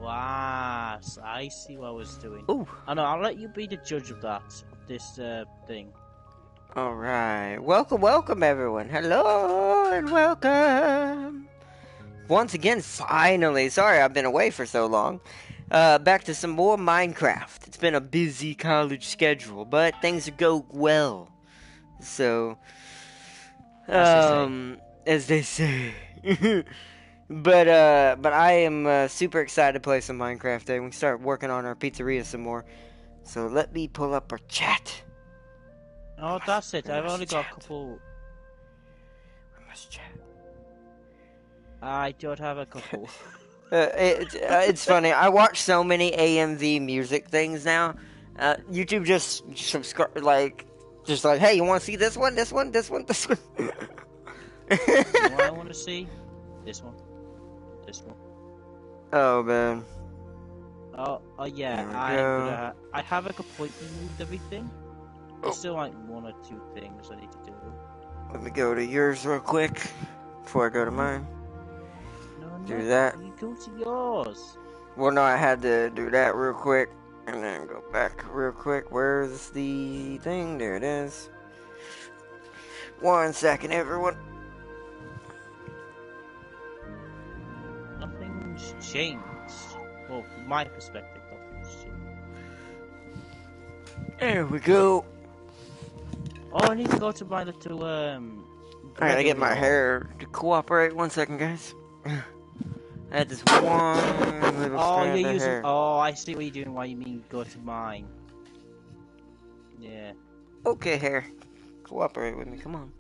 Ah, so I see what I was doing. Ooh. I know, I'll let you be the judge of that, of this thing. Alright. Welcome everyone. Hello and welcome. Once again, finally. Sorry I've been away for so long. Back to some more Minecraft. It's been a busy college schedule, but things go well. So, as they say. But I am super excited to play some Minecraft today. We can start working on our pizzeria some more. So let me pull up our chat. Oh, that's it. I've only got a couple. We must chat. I don't have a couple. It's funny. I watch so many AMV music things now. YouTube just subscribe, just like, hey, you want to see this one, this one, this one, this one? You know what I want to see? This one. This one. Oh man. Oh yeah. I haven't completely moved everything. There's still like one or two things I need to do. Let me go to yours real quick before I go to mine. No, Do that. You go to yours. Well, no, I had to do that real quick and then go back real quick. Where's the thing? There it is. 1 second, everyone. Nothing's changed. Well, from my perspective, nothing's changed. There we go. Oh, I need to go to my little I gotta get my hair to cooperate. 1 second, guys. I had this one little strand of hair. Oh, I see what you're doing. Why you mean go to mine? Yeah. Okay, hair. Cooperate with me. Come on.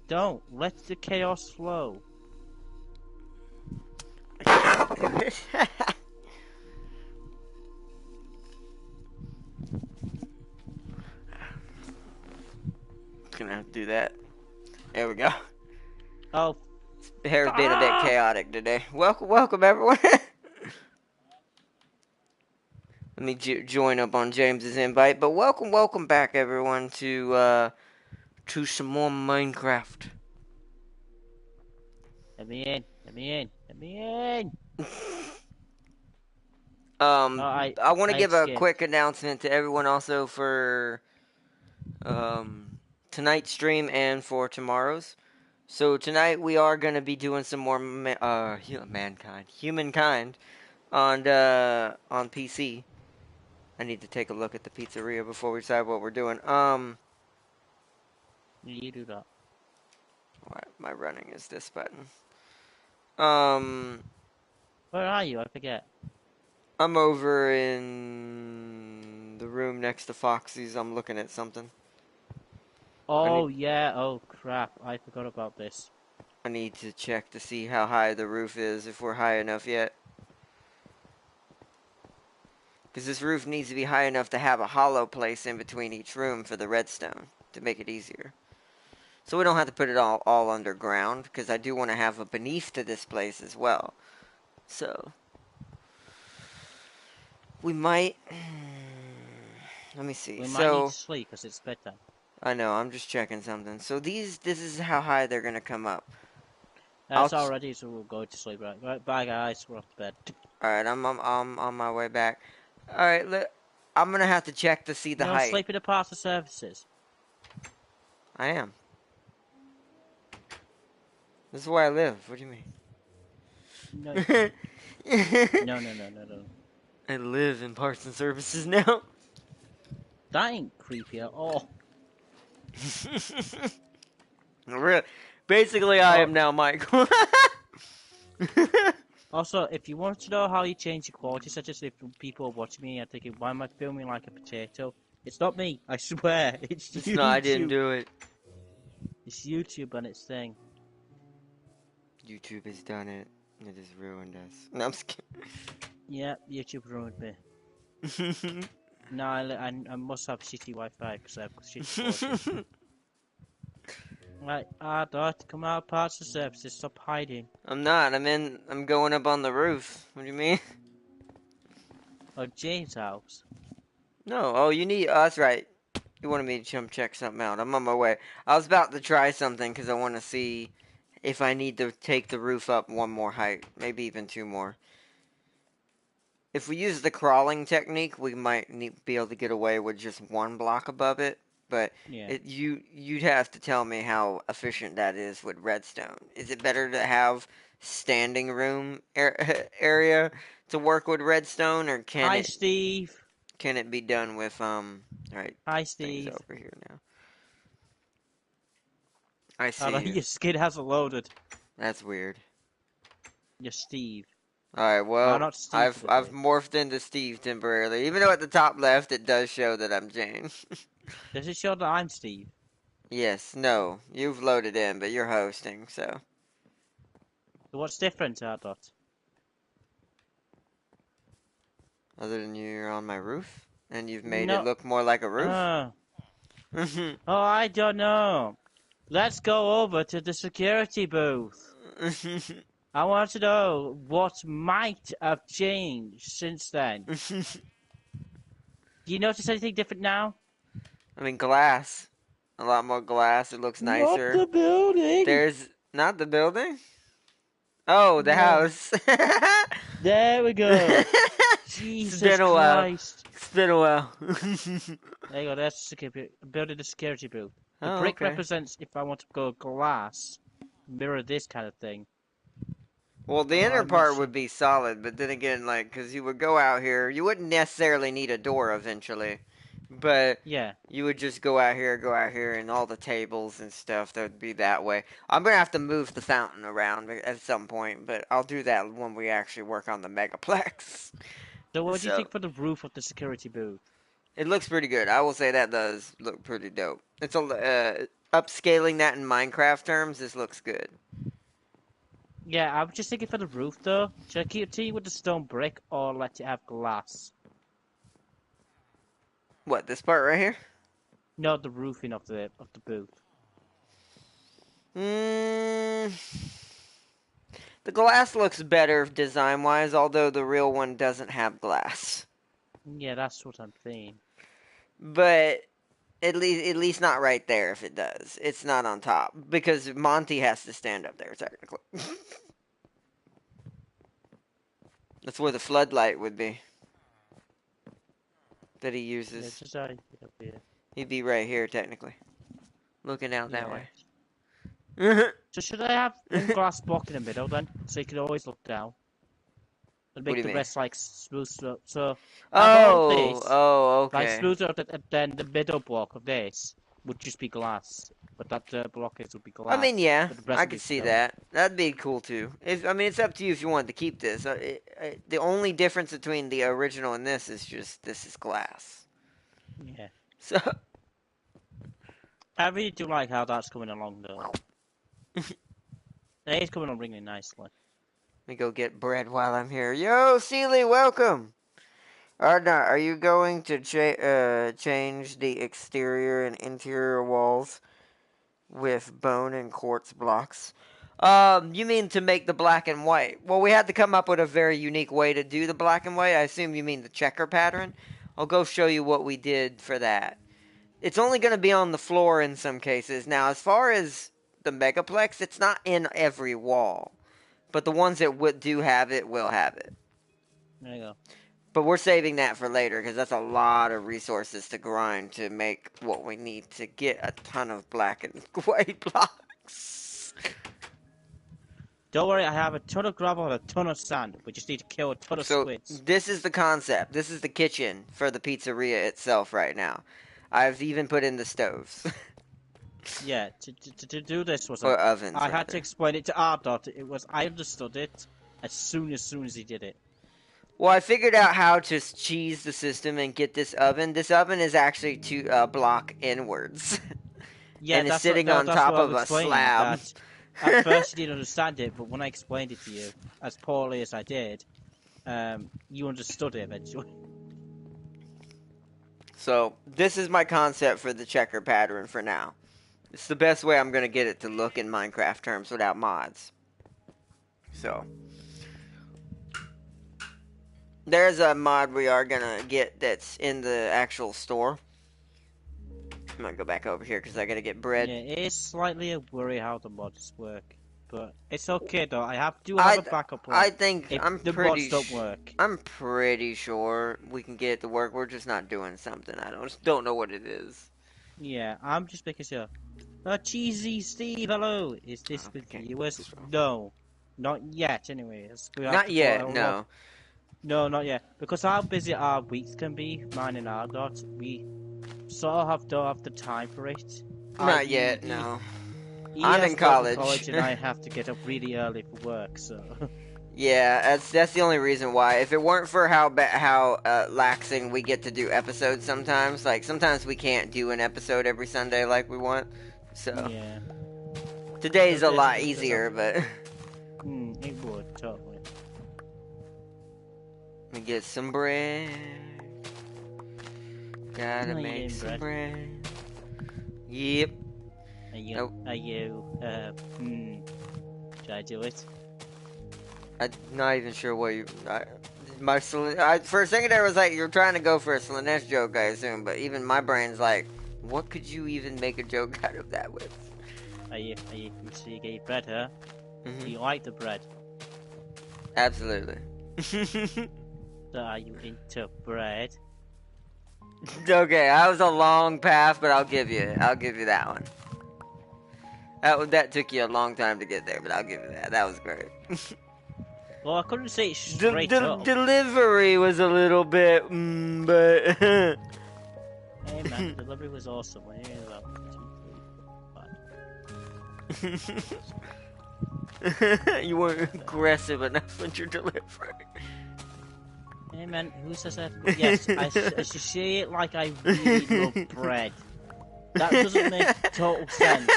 Don't let the chaos flow. Gonna have to do that. There we go. Oh, the hair's been a bit chaotic today. Welcome everyone. Let me join up on James's invite. But welcome back everyone to some more Minecraft. Let me in. I want to give a quick announcement to everyone also for tonight's stream and for tomorrow's. So tonight we are going to be doing some more humankind on PC. I need to take a look at the pizzeria before we decide what we're doing. You do that. My running is this button. Where are you? I forget. I'm over in the room next to Foxy's. I'm looking at something. Oh, yeah. Oh, crap. I forgot about this. I need to check to see how high the roof is, if we're high enough yet. Because this roof needs to be high enough to have a hollow place in between each room for the redstone, to make it easier. So we don't have to put it all underground, because I do want to have a beneath to this place as well. So we might... Let me see. We might need to sleep, because it's bedtime. I know, I'm just checking something. So this is how high they're going to come up. That's already, so we'll go to sleep. Right, bye guys, we're off to bed. Alright, I'm on my way back. Alright, I'm going to have to check to see the height. Sleep in the parts of services. I am. This is where I live. What do you mean? No. No. I live in parts and services now. That ain't creepy at all. Really? Basically, I am now Michael. Also, if you want to know how you change your quality settings, if people are watching me and thinking, why am I filming like a potato? It's not me, I swear. It's YouTube. No, I didn't do it. It's YouTube and its thing. YouTube has done it. It has ruined us. No, I'm just kidding. Yeah, YouTube ruined me. No, I must have shitty Wi-Fi because I have shitty quality. Right, I don't have to come out of parts of services. Stop hiding. I'm not. I'm going up on the roof. What do you mean? Oh, James' house. No. Oh, you need. Oh, that's right. You wanted me to come check something out. I'm on my way. I was about to try something because I want to see if I need to take the roof up one more height, maybe even 2 more. if we use the crawling technique, we might be able to get away with just one block above it. But Yeah. you'd have to tell me how efficient that is with redstone. Is it better to have standing room area to work with redstone, or Hi, Steve. can it be done with Alright, Hi, things Steve. over here now. I Oh, see you. your skin hasn't loaded. That's weird. You're Steve. Alright, Oh, well, not Steve for the I've day. morphed into Steve temporarily. Even though at the top left it does show that I'm Jane. Does it show that I'm Steve? Yes, no. You've loaded in, but you're hosting, so. So what's different, Ardot? Other than you're on my roof, and you've made it No. look more like a roof. Oh, I don't know. Let's go over to the security booth. I want to know what might have changed since then. Do you notice anything different now? I mean, glass. A lot more glass. It looks Not nicer. the building. There's not the building. Oh, the No. house. There we go. It's Jesus been a while. Christ. It's been a while. There you go. That's the security, building the security booth. The Oh, brick okay. represents if I want to go glass, mirror this kind of thing. Well, the Oh, inner I'm not part sure. would be solid, but then again, like, because you would go out here, you wouldn't necessarily need a door eventually, but Yeah. you would just go out here, and all the tables and stuff that would be that way. I'm gonna have to move the fountain around at some point, but I'll do that when we actually work on the megaplex. So what do you So think for the roof of the security booth? it looks pretty good. I will say that does look pretty dope. It's a upscaling that in Minecraft terms. This looks good. Yeah, I'm just thinking for the roof though. Should I keep it with the stone brick or let it have glass? What, this part right here? No, the roofing of the booth. Mm, the glass looks better design-wise, although the real one doesn't have glass. Yeah, that's what I'm saying. But at least not right there if it does. It's not on top because Monty has to stand up there technically. That's where the floodlight would be that he Yeah, uses. just I get up here. He'd be right here technically, looking out that Yeah. way. So should I have one glass block in the middle then, so you can always look down, and What do make you the mean? rest like smooth? So have all Oh, this oh, like okay. smooth out, and then the middle block of this would just be glass, but that block is would be I mean, glass, yeah, but the rest I would be could see stone. that. That'd be cool too. I mean, it's up to you if you want to keep this. The only difference between the original and this is just this is glass. Yeah. So I really do like how that's coming along though. It's coming along really nicely. let me go get bread while I'm here. Yo, Sealy, welcome. Arna, are you going to change the exterior and interior walls with bone and quartz blocks? You mean to make the black and white? Well, we had to come up with a very unique way to do the black and white. I assume you mean the checker pattern. I'll go show you what we did for that. It's only going to be on the floor in some cases. Now, as far as the megaplex, it's not in every wall. But the ones that do have it will have it. There you go. But we're saving that for later because that's a lot of resources to grind to make what we need to get a ton of black and white blocks. Don't worry, I have a ton of gravel and a ton of sand. We just need to kill a ton of So squids. this is the concept. This is the kitchen for the pizzeria itself right now. I've even put in the stoves. Yeah, to do this was Or ovens, I had rather. to explain it to Ardot. I understood it as soon as he did it. Well, I figured out how to cheese the system and get this oven. This oven is actually to block inwards. Yeah, And it's sitting on that's top what I of was a explaining. slab. That at first you didn't understand it, but when I explained it to you as poorly as I did, you understood it eventually. So, this is my concept for the checker pattern for now. It's the best way I'm going to get it to look in Minecraft terms without mods. So, there's a mod we are going to get that's in the actual store. I'm going to go back over here because I got to get bread. Yeah, it is slightly a worry how the mods work. but it's okay though. I do have a backup plan. I think if I'm the pretty bots don't work. I'm pretty sure we can get it to work. We're just not doing something. I don't know what it is. Yeah, I'm just making sure. Cheesy Steve, hello. Is this Oh, with okay. viewers? No, not yet. Anyways, we have Not to yet. put a lot. No. No, not yet. Because how busy our weeks can be, mine and our dot, we sort of don't have the time for it. Not I.e., yet. No. he I'm has in to go to college. college, and I have to get up really early for work. So. Yeah, that's the only reason why. If it weren't for how laxing we get to do episodes sometimes, like sometimes we can't do an episode every Sunday like we want. So Yeah. today's a Those days are lot just easier, but it would totally. let me get some bread. Gotta Are you make getting some bread? bread. Yep. Are you? Nope. Are you? Should I do it? I'm not even sure what you. For a second there was like you're trying to go for a Slanesh joke, I assume, but even my brain's like, what could you even make a joke out of that with? Are you? So you get your bread, huh? Mm-hmm. Do you like the bread? Absolutely. So are you into bread? Okay, that was a long path, but I'll give you that one. That took you a long time to get there, but I'll give you that. That was great. Well, I couldn't say it straight up. Delivery was a little bit, but Hey man, the delivery was awesome. When you about 2, 3, 4, 5. you weren't aggressive enough with your delivery. Hey man, who says that? Yes, I should say it like I really love bread. That doesn't make total sense.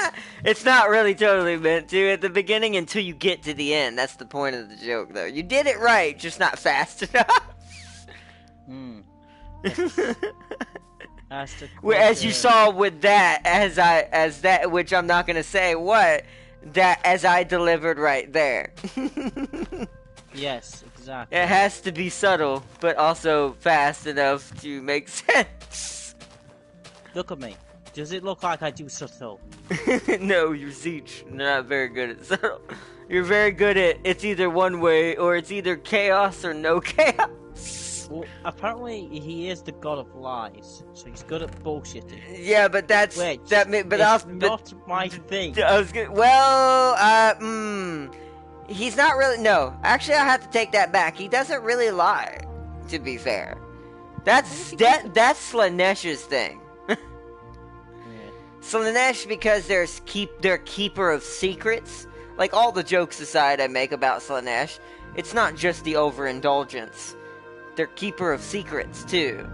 It's not really totally meant to at the beginning until you get to the end. That's the point of the joke, though. You did it right, just not fast enough. As you saw with that, as that, which I'm not gonna say what, that as I delivered right there. Yes, exactly. It has to be subtle, but also fast enough to make sense. Look at me. Does it look like I do subtle? No, you're Zeech. Not very good at subtle. You're very good at it's either one way or it's either chaos or no chaos. Well, apparently he is the god of lies, so he's good at bullshitting. Yeah, but that's Which it's not my thing. I was good. Well, he's not really. No, actually, I have to take that back. He doesn't really lie. To be fair, that's Slanesh's thing. Slanesh, because they're keeper of secrets. Like all the jokes aside I make about Slanesh, it's not just the overindulgence. They're keeper of secrets too.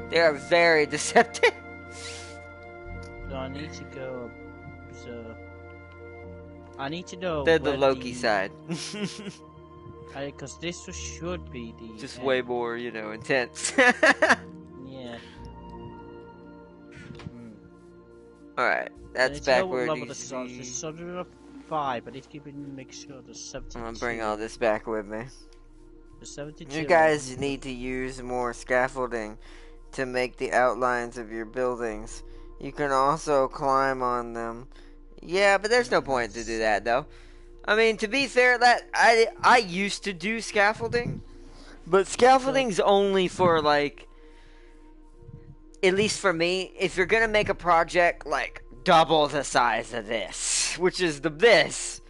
They are very deceptive. So I need to go. So I need to know. They're the Loki side. Because this should be the. Just way more, intense. Yeah. Alright, that's backward. There's 105, but if you can make sure there's 72. I'm gonna bring all this back with me. There's 72. You guys need to use more scaffolding to make the outlines of your buildings. You can also climb on them. Yeah, but there's no point to do that, though. I mean, to be fair, that I used to do scaffolding, but scaffolding's only for, like, at least for me, if you're gonna make a project, like, double the size of this, which is this.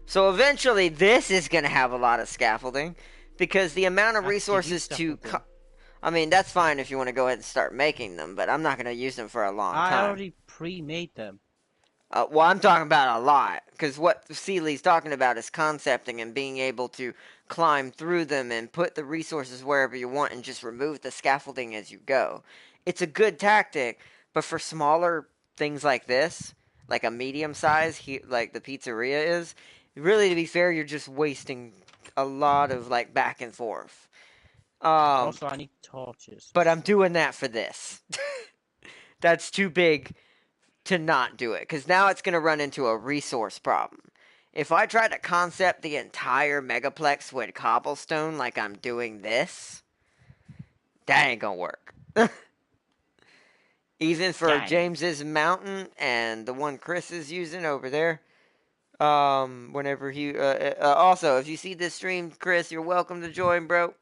So eventually, this is gonna have a lot of scaffolding, because the amount of resources I mean, that's fine if you want to go ahead and start making them, but I'm not gonna use them for a long time. I already pre-made them. Well, I'm talking about a lot, because what Seeley's talking about is concepting and being able to climb through them and put the resources wherever you want and just remove the scaffolding as you go. It's a good tactic, but for smaller things like this, like a medium size, like the pizzeria is, really, to be fair, you're just wasting a lot of, like, back and forth. Also, I need torches. But I'm doing that for this. That's too big to not do it, because now it's going to run into a resource problem. If I try to concept the entire megaplex with cobblestone like I'm doing this, that ain't going to work. Even for James's mountain and the one Chris is using over there, Whenever he also, if you see this stream, Chris, you're welcome to join, bro.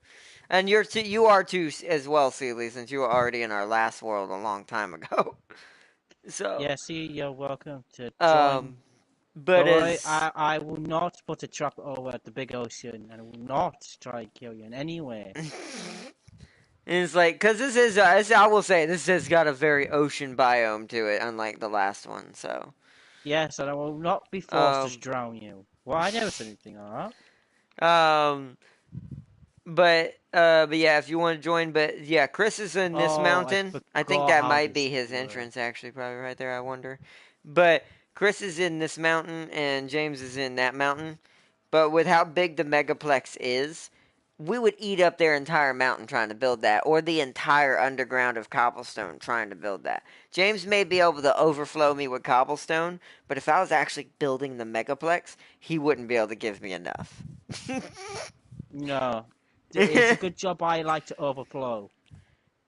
And you are too as well, Sealy, since you were already in our last world a long time ago. So, Yeah, see, you're welcome to join. um, but Don't worry, as I will not put a trap over at the big ocean, and I will not try and kill you in any way. it's like, cause this is, I will say, this has got a very ocean biome to it, unlike the last one. So, Yes, and I will not be forced to um, drown you. Well, I never said anything like um, but yeah, if you want to join, but yeah, Chris is in that. this Oh, I mountain. I think forgot that how might this be his works. entrance, actually, probably right there. I wonder, but Chris is in this mountain, and James is in that mountain. But with how big the megaplex is, we would eat up their entire mountain trying to build that, or the entire underground of cobblestone trying to build that. James may be able to overflow me with cobblestone, but if I was actually building the megaplex, he wouldn't be able to give me enough. No, it's a good job I like to overflow.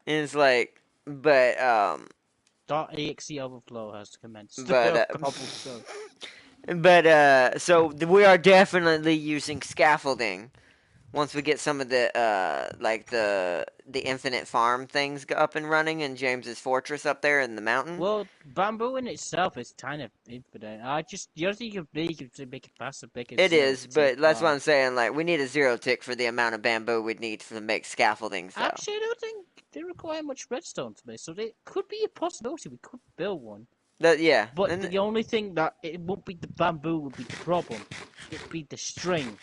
It's like, but .exe overflow has commenced. but Of cobblestone. so we are definitely using scaffolding once we get some of the like the infinite farm things up and running in James's fortress up there in the mountain. Well, bamboo in itself is kind of infinite. The other thing you make is to make it faster, make it It zero is, tick but that's what farm. I'm saying. Like, we need a zero tick for the amount of bamboo we'd need to make scaffolding. So Actually, I don't think they require much redstone to make, so it could be a possibility we could build one. that, yeah, But and the only thing that it won't be the bamboo would be the problem. It'd be the string.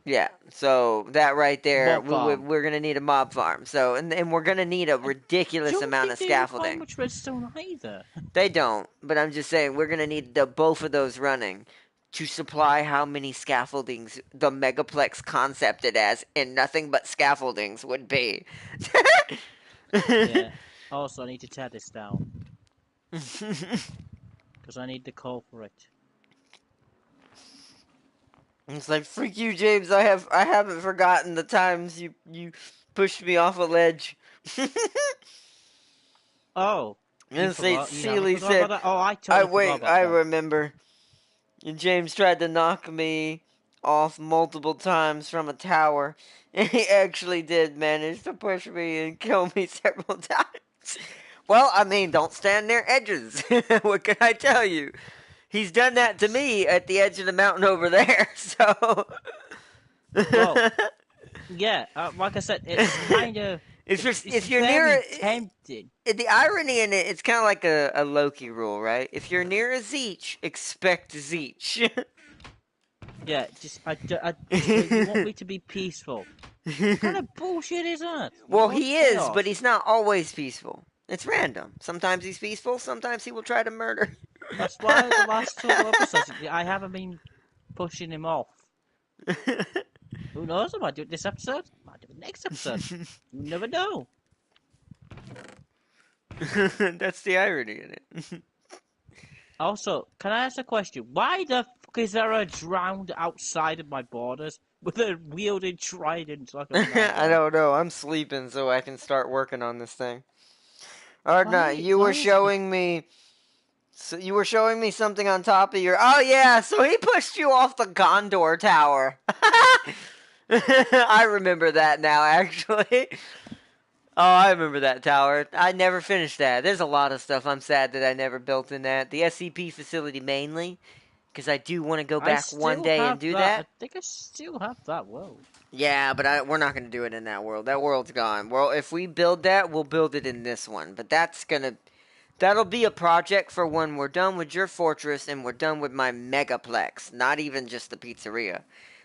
yeah. So that right there, Mob farm. we're gonna need a mob farm. So and we're gonna need a I ridiculous don't amount think of they require scaffolding. much redstone either. They don't, but I'm just saying we're gonna need both of those running to supply how many scaffoldings the megaplex concepted as in nothing but scaffoldings would be. Yeah. Also, I need to tear this down because I need the coal for it. It's like, freak you, James. I haven't forgotten the times you pushed me off a ledge. Oh, you And say forgot? You haven't Sealy forgot about said, that? Oh, I I totally forgot wait, about I that. remember. And James tried to knock me off multiple times from a tower. And he actually did manage to push me and kill me several times. Well, I mean, don't stand near edges. What can I tell you? He's done that to me at the edge of the mountain over there, so. Well, yeah, like I said, it's kind of it's if you're near very tempting. the irony in it, it's kind of like a Loki rule, right? If you're near a Zeech, expect Zeech. Yeah, you want me to be peaceful. What kind of bullshit is that? We Well, want he is, but chaos. he's not always peaceful. It's random. Sometimes he's peaceful, sometimes he will try to murder. That's why the last two episodes, I haven't been pushing him off. Who knows? I might do it this episode. I might do it next episode. You never know. That's the irony in it. Also, can I ask a question? Why the fuck is there a drowned outside of my borders with a wielded trident like a I madman? don't know. I'm sleeping so I can start working on this thing. Arna, Why is you were showing me something on top of your. Oh yeah, so he pushed you off the Gondor Tower. I remember that now, actually. Oh, I remember that tower. I never finished that. There's a lot of stuff I'm sad that I never built in that. The SCP facility mainly, because I do want to go I back one still day and have do that. that. I think I still have that world. Yeah, but we're not going to do it in that world. That world's gone. Well, if we build that, we'll build it in this one. But that'll be a project for when we're done with your fortress and we're done with my megaplex. Not even just the pizzeria.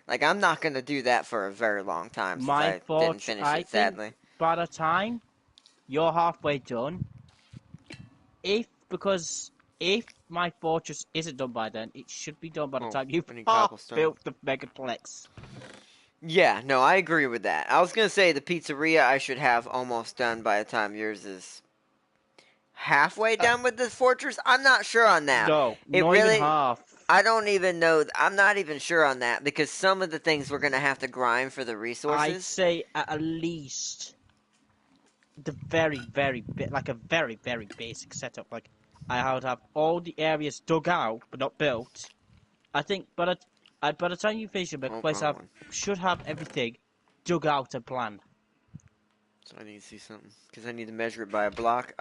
Like, I'm not going to do that for a very long time since My I didn't fortune, finish I it, think sadly. by the time you're halfway done, because if my fortress isn't done by then, it should be done by the Oh, time you've we need half cobblestone. built the megaplex. Yeah, no, I agree with that. I was going to say the pizzeria I should have almost done by the time yours is halfway done with the fortress. I'm not sure on that. No, It not even really, half. I don't even know. I'm not even sure on that because some of the things we're going to have to grind for the I'd resources. say at least the very, very like a very, very basic setup. Like I would have all the areas dug out but not built, I think by the time you finish it, the Oh, place wrong one. should have everything dug out and planned. So I need to see something because I need to measure it by a block.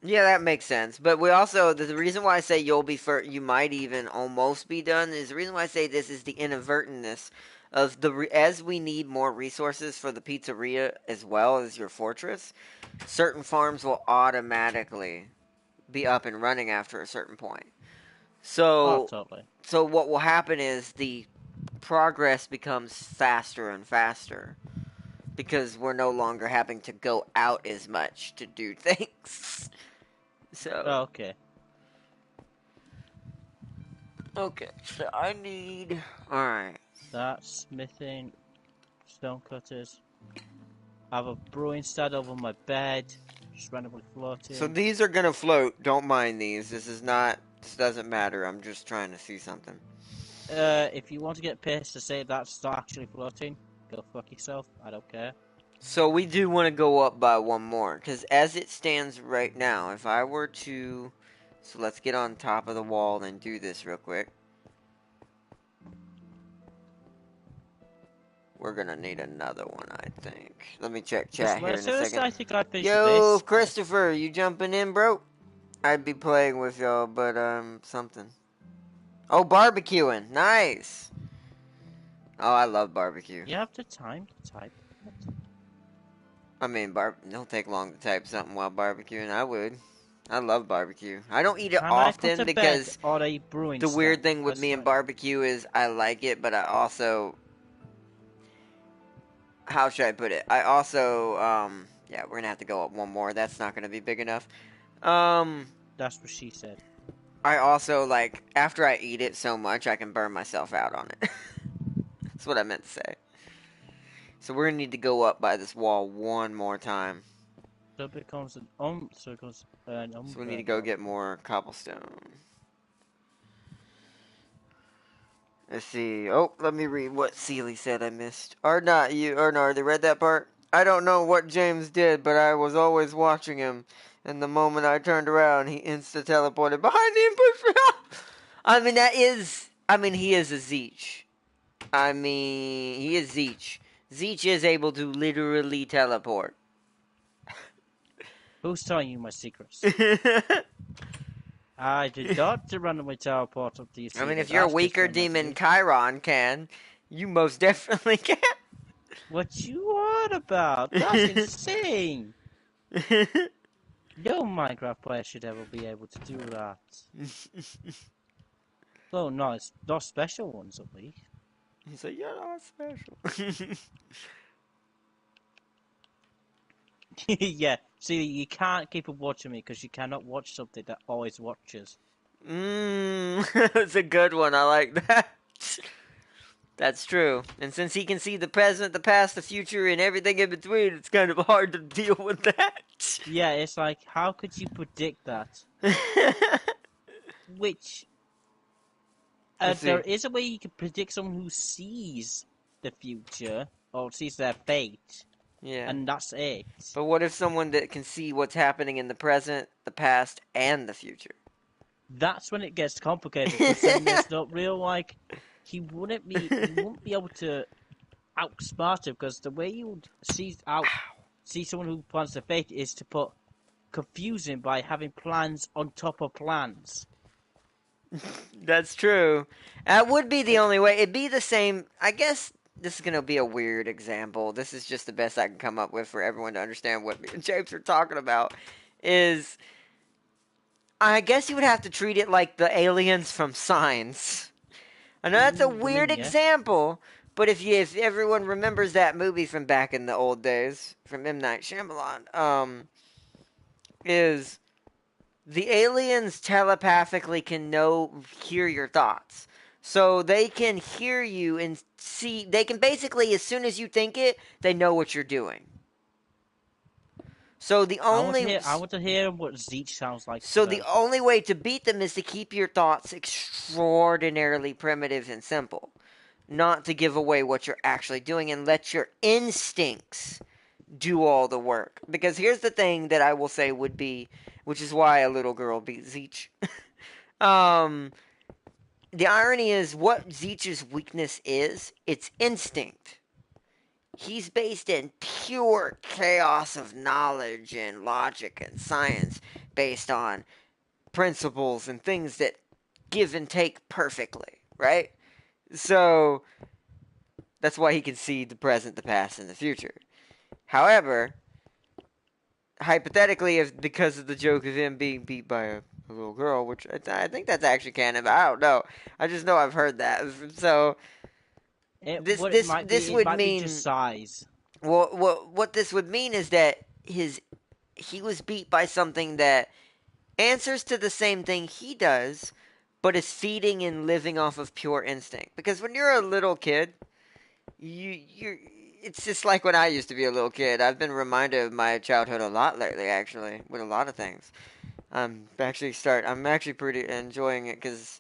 Yeah, that makes sense. But we also the reason why I say you might even almost be done is the reason why I say this is the inadvertentness of as we need more resources for the pizzeria as well as your fortress. Certain farms will automatically be up and running after a certain point. Oh, So totally. so what will happen is the progress becomes faster and faster because we're no longer having to go out as much to do things. So Oh, okay. okay, so I need alright. That's smithing, stone cutters. I have a brewing stand over my bed, just randomly floating. So these are gonna float, don't mind these. This doesn't matter, I'm just trying to see something. If you want to get pissed to say that's not actually floating, go fuck yourself. I don't care. So we do want to go up by one more, because as it stands right now, if I were to... So let's get on top of the wall and do this real quick. We're gonna need another one, I think. Let me check chat here in a second. I think I finished Yo, this. Christopher, you jumping in, bro? I'd be playing with y'all, but, something. Oh, barbecuing. Nice. Oh, I love barbecue. You have the time to type. I mean, it'll take long to type something while barbecuing. I would. I love barbecue. I don't eat it Can I put often a because bed or a brewing the weird stand? thing with That's me and like- barbecue is I like it, but I also... How should I put it? I also, yeah, we're gonna have to go up one more. That's not gonna be big enough. That's what she said. I also, like, after I eat it so much, I can burn myself out on it. That's what I meant to say. So we're gonna need to go up by this wall one more time. So it becomes an So we need to go get more cobblestone. Let's see. Oh, let me read what Sealy said I missed. Or not you, or no, they read that part? I don't know what James did, but I was always watching him. And the moment I turned around, he insta-teleported behind me and pushed me off. He is a Zeech. He is Zeech. Zeech is able to literally teleport. Who's telling you my secrets? I did not randomly teleport up to you. If you're a weaker demon, Chiron can. You most definitely can. What you on about? That's insane. No Minecraft player should ever be able to do that. Oh no, it's not special ones at least. He's like, you're not special. Yeah, see, you can't keep on watching me because you cannot watch something that always watches. That's a good one. I like that. That's true. And since he can see the present, the past, the future, and everything in between, it's kind of hard to deal with that. Yeah, it's like, how could you predict that? Which, there is a way you can predict someone who sees the future, or sees their fate. Yeah. And that's it. But what if someone that can see what's happening in the present, the past, and the future? That's when it gets complicated, because then there's not real, like, he wouldn't be able to outsmart him, because the way you would see someone who plans their fate is to confuse him by having plans on top of plans. That's true. That would be the only way. It'd be the same. I guess this is going to be a weird example. This is just the best I can come up with for everyone to understand what me and James are talking about. I guess you would have to treat it like the aliens from Signs. I know that's a weird example, but if everyone remembers that movie from back in the old days, from M. Night Shyamalan, is the aliens telepathically can hear your thoughts. So they can hear you and see, they can basically, as soon as you think it, they know what you're doing. So I want to hear what Zeech sounds like. So the only way to beat them is to keep your thoughts extraordinarily primitive and simple. Not to give away what you're actually doing and let your instincts do all the work. Because here's the thing that I will say would be, which is why a little girl beat Zeech. The irony is what Zeech's weakness is, it's instinct. He's based in pure chaos of knowledge and logic and science based on principles and things that give and take perfectly, right? So that's why he can see the present, the past, and the future. However, hypothetically, if because of the joke of him being beat by a little girl, which I think that's actually canon, but I don't know. I just know I've heard that. So this would might be mean just size. what this would mean is that he was beat by something that answers to the same thing he does, but is feeding and living off of pure instinct. Because when you're a little kid, you're it's just like when I used to be a little kid. I've been reminded of my childhood a lot lately, actually, with a lot of things. I'm actually pretty enjoying it because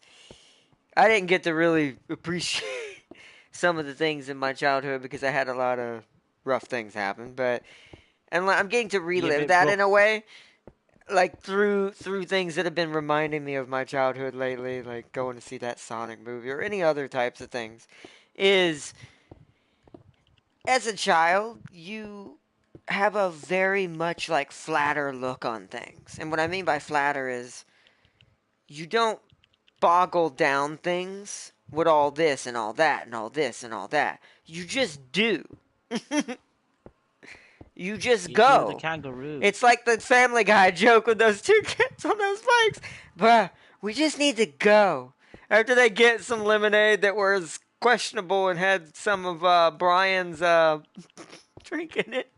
I didn't get to really appreciate some of the things in my childhood because I had a lot of rough things happen. And I'm getting to relive that in a way, like through things that have been reminding me of my childhood lately, like going to see that Sonic movie or any other types of things. Is as a child, you have a very much like flatter look on things. And what I mean by flatter is you don't boggle down things with all this and all that and all this and all that. You just do. You just go. Do the kangaroo. It's like the Family Guy joke with those two kids on those bikes. Bruh, we just need to go. After they get some lemonade that was questionable and had some of Brian's drink in it.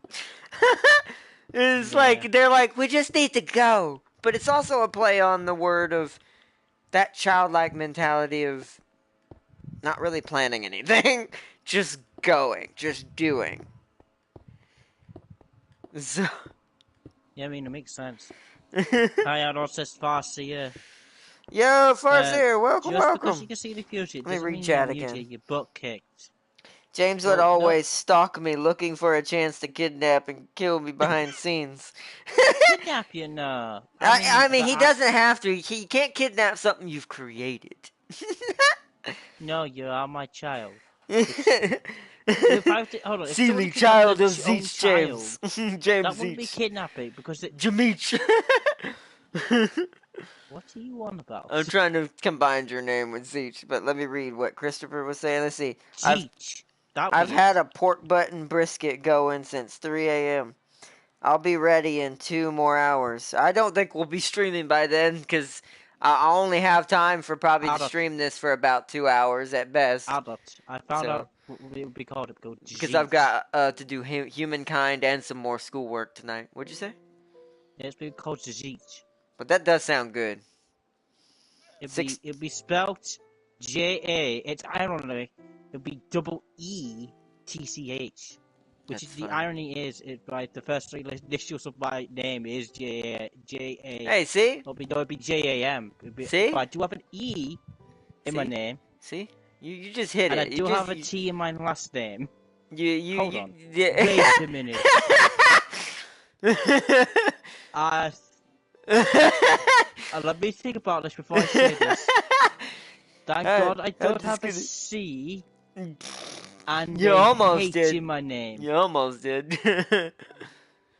It's like, they're like, we just need to go. But it's also a play on the word of that childlike mentality of not really planning anything. Just going. Just doing. So... Yeah, I mean, it makes sense. Hi, I says Saucy, yeah. Yo, Farce here, welcome, just welcome. Because you can see the future, it doesn't mean chat you get your butt kicked. James would always stalk me, looking for a chance to kidnap and kill me behind scenes. Kidnap you, no. I mean, he doesn't have to. He can't kidnap something you've created. No, you are my child. Silly child of Zeech James. James That wouldn't be kidnapping because it... Jamich. What are you on about? I'm trying to combine your name with Zeech, but let me read what Christopher was saying. Let's see. Zeech. I've had a pork button brisket going since 3 a.m. I'll be ready in 2 more hours. I don't think we'll be streaming by then, because I'll only have time for probably to stream this for about 2 hours at best. I found out what it would be called. Because I've got to do Humankind and some more schoolwork tonight. What'd you say? Yeah, it's been called Zeech. But that does sound good. It'd be spelt J-A. It's irony. It'd be double E-T-C-H. Which is the irony is, the first 3 initials of my name is J-A. Hey, see? It'd be J-A-M. See? But I do have an E in my name. See? You just hit it. And I do have a T in my last name. Hold on. Yeah. Wait a minute. Let me think about this before I say this. Thank God I don't have a C and you almost H did. in my name. You almost did.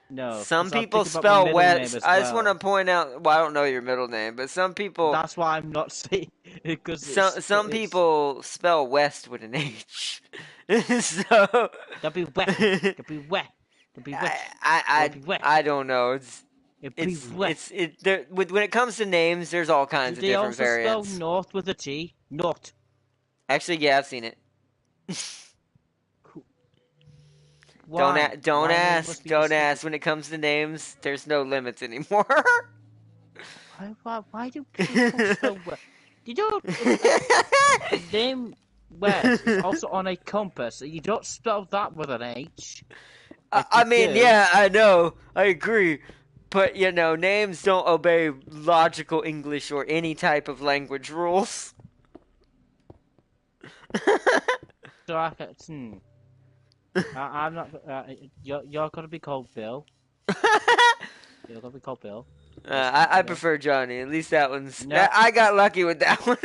No. Some people spell West. I just want to point out. Well, I don't know your middle name, but some people. That's why I'm not saying because some people spell West with an H. So. That'd be wet. That'd be wet. That'd be wet. I don't know. When it comes to names, there's all kinds of different variants. Do they also spell north with a T? Not. Actually, yeah, I've seen it. Don't ask. When it comes to names, there's no limits anymore. Why do people spell west? You don't. Name west is also on a compass. So you don't spell that with an H. I mean, yeah, I know. I agree. But, names don't obey logical English or any type of language rules. So I'm not. You're gonna be called Bill. You're gonna be called Bill. I prefer Johnny. At least that one's. No. I got lucky with that one.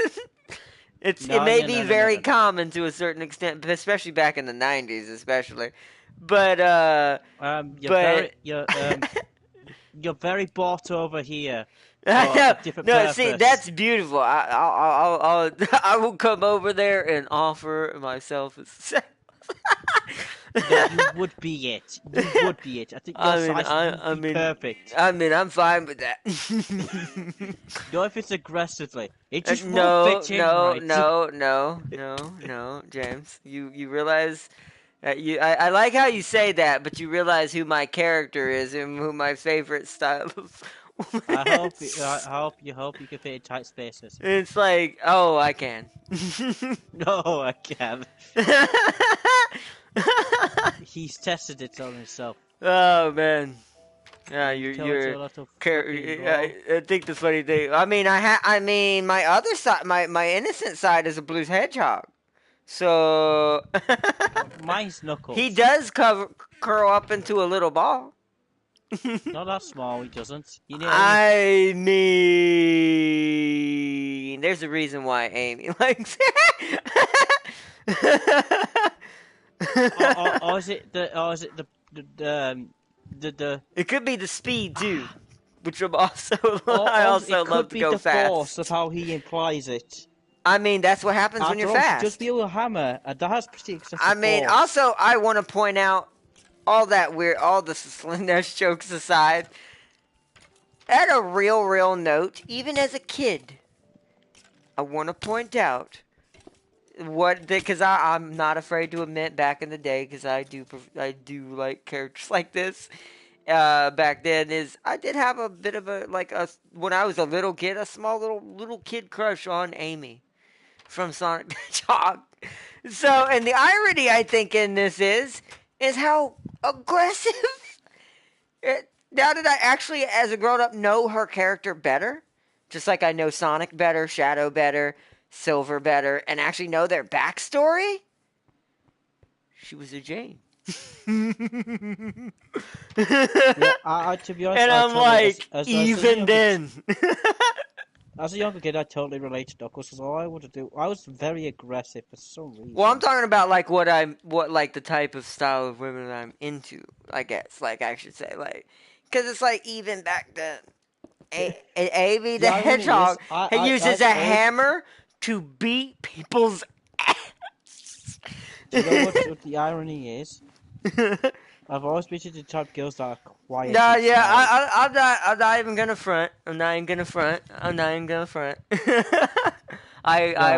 It may be very No. common to a certain extent, especially back in the '90s, especially. But you're very bought over here for no, a different no. purpose. See, that's beautiful. I will come over there and offer myself as. No, you would be it. You would be it. I think your size would be perfect. I mean, I'm fine with that. No, if it's aggressively, it just won't fit in right. No, James. You realize I like how you say that, but you realize who my character is and who my favorite style of woman is. I hope you can fit in tight spaces. It's like, oh, I can. No, I can't. He's tested it on himself. Oh man. Yeah, you're. I think the funny thing. I mean, my other side, my innocent side is a blues hedgehog. So. Mine's Knuckles. He does curl up into a little ball. Not that small, he doesn't. I mean, there's a reason why Amy likes it. or is it the It could be the speed too, which I also love to go fast. It could be the force of how he implies it. I mean, that's what happens when you're fast. Just be a hammer, and that has pretty excessive I mean, force. also, I want to point out all the Slender's jokes aside. At a real note, even as a kid, I want to point out because I'm not afraid to admit back in the day, because I do like characters like this. Back then I did have a bit of when I was a little kid, a small little kid crush on Amy from Sonic the Hedgehog. So, and the irony I think in this is how aggressive. Now that I actually, as a grown up, know her character better, just like I know Sonic better, Shadow better, Silver better, and actually know their backstory, she was a Jane. Yeah, to be honest, and I'm like, even then. As a younger kid, I totally related to Knuckles, because all I wanted to do, I was very aggressive for some reason. Well, I'm talking about like what the type of style of women I'm into, I guess, like I should say, like, because it's like even back then, Amy the Hedgehog uses a hammer to beat people's ass. Do you know what the irony is? I've always been the type of girls that are quiet. No, yeah, I'm not even gonna front. I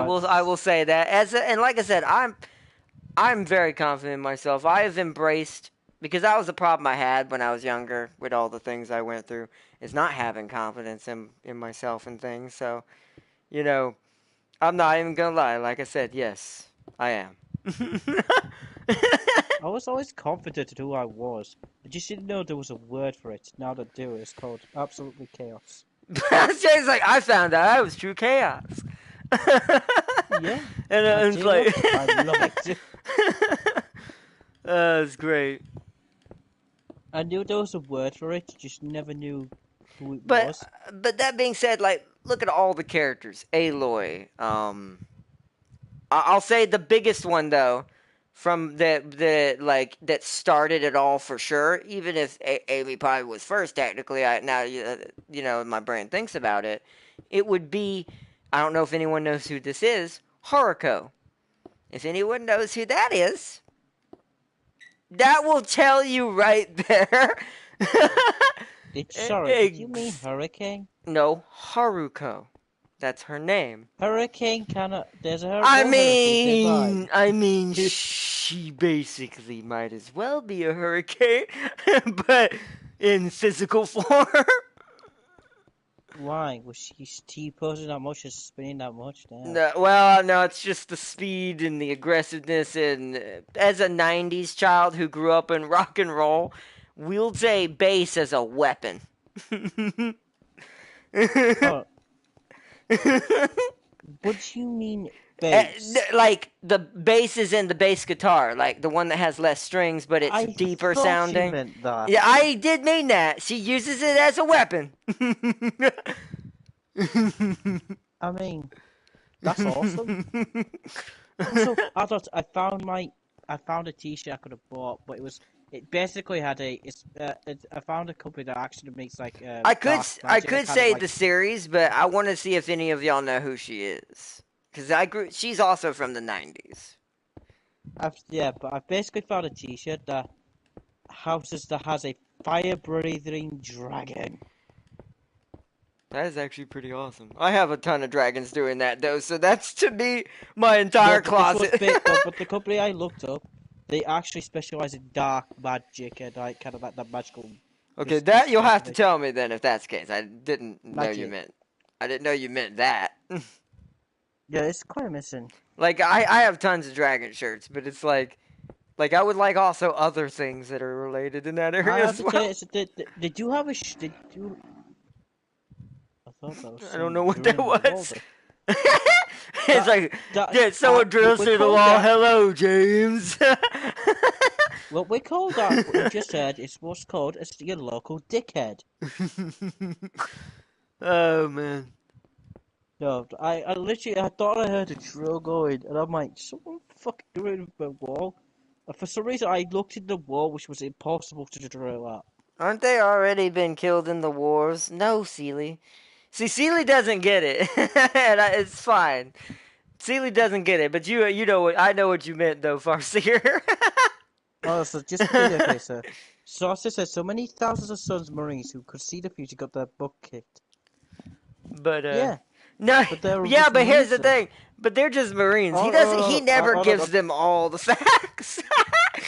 will say that and like I said, I'm very confident in myself. I have embraced, because that was the problem I had when I was younger with all the things I went through, is not having confidence in myself and things. So, I'm not even gonna lie. Like I said, yes, I am. I was always confident in who I was. I just didn't know there was a word for it. Now that I do, it's called absolutely chaos. Jay's like, I found out I was true chaos. Yeah. And it's like, I love it. That's great. I knew there was a word for it, just never knew who it was. But that being said, like, look at all the characters. Aloy. I'll say the biggest one though, from that started it all for sure. Even if Amy probably was first technically, my brain thinks about it. It would be, I don't know if anyone knows who this is, Haruko. If anyone knows who that is, that will tell you right there. Did you mean Hurricane? No, Haruko. That's her name. Hurricane there's a hurricane. I mean, she basically might as well be a hurricane, but in physical form. Why? Was she T-posing that much or spinning that much? No, it's just the speed and the aggressiveness. And as a 90s child who grew up in rock and roll, wields a bass as a weapon. What do you mean bass. Like the bass is in the bass guitar, like the one that has less strings, but it's I deeper thought sounding. you meant that. Yeah, I did mean that. She uses it as a weapon. I mean, that's awesome. Also, I thought I found a T-shirt I could have bought, but it basically had I found a company that actually makes like I dark magic. could say the series, but I want to see if any of y'all know who she is, because she's also from the 90s. But I've basically found a T-shirt that has a fire-breathing dragon. That is actually pretty awesome. I have a ton of dragons doing that though, so that's to me my entire closet. But the company I looked up, they actually specialize in dark magic and like kind of like that magical. Okay, that you'll have to tell me then if that's the case. I didn't know Magic. you meant. I didn't know you meant that. Yeah, it's quite missing. Like I have tons of dragon shirts, but it's like I would like also other things that are related in that area I have as to well. tell you, they do have they do. I thought that was. I don't know what that was. That- It's like someone drills through the wall. Hello, James. What we call that, what you just said, is what's called your local dickhead. Oh man. No, I literally, I thought I heard a drill going, and I'm like, someone fucking doing it with the wall. And for some reason, I looked at the wall, which was impossible to drill at. Aren't they already been killed in the wars? No, Seely. See, Seely doesn't get it, and it's fine. Seely doesn't get it, but you know what? I know what you meant though, Farseer. Oh, so just continue, okay, sir. Saucy says so many thousands of Sons Marines who could see the future got their butt kicked. But Yeah. no, But yeah, but here's the thing. But they're just Marines. Oh, He doesn't. no, he never no, gives them all the facts.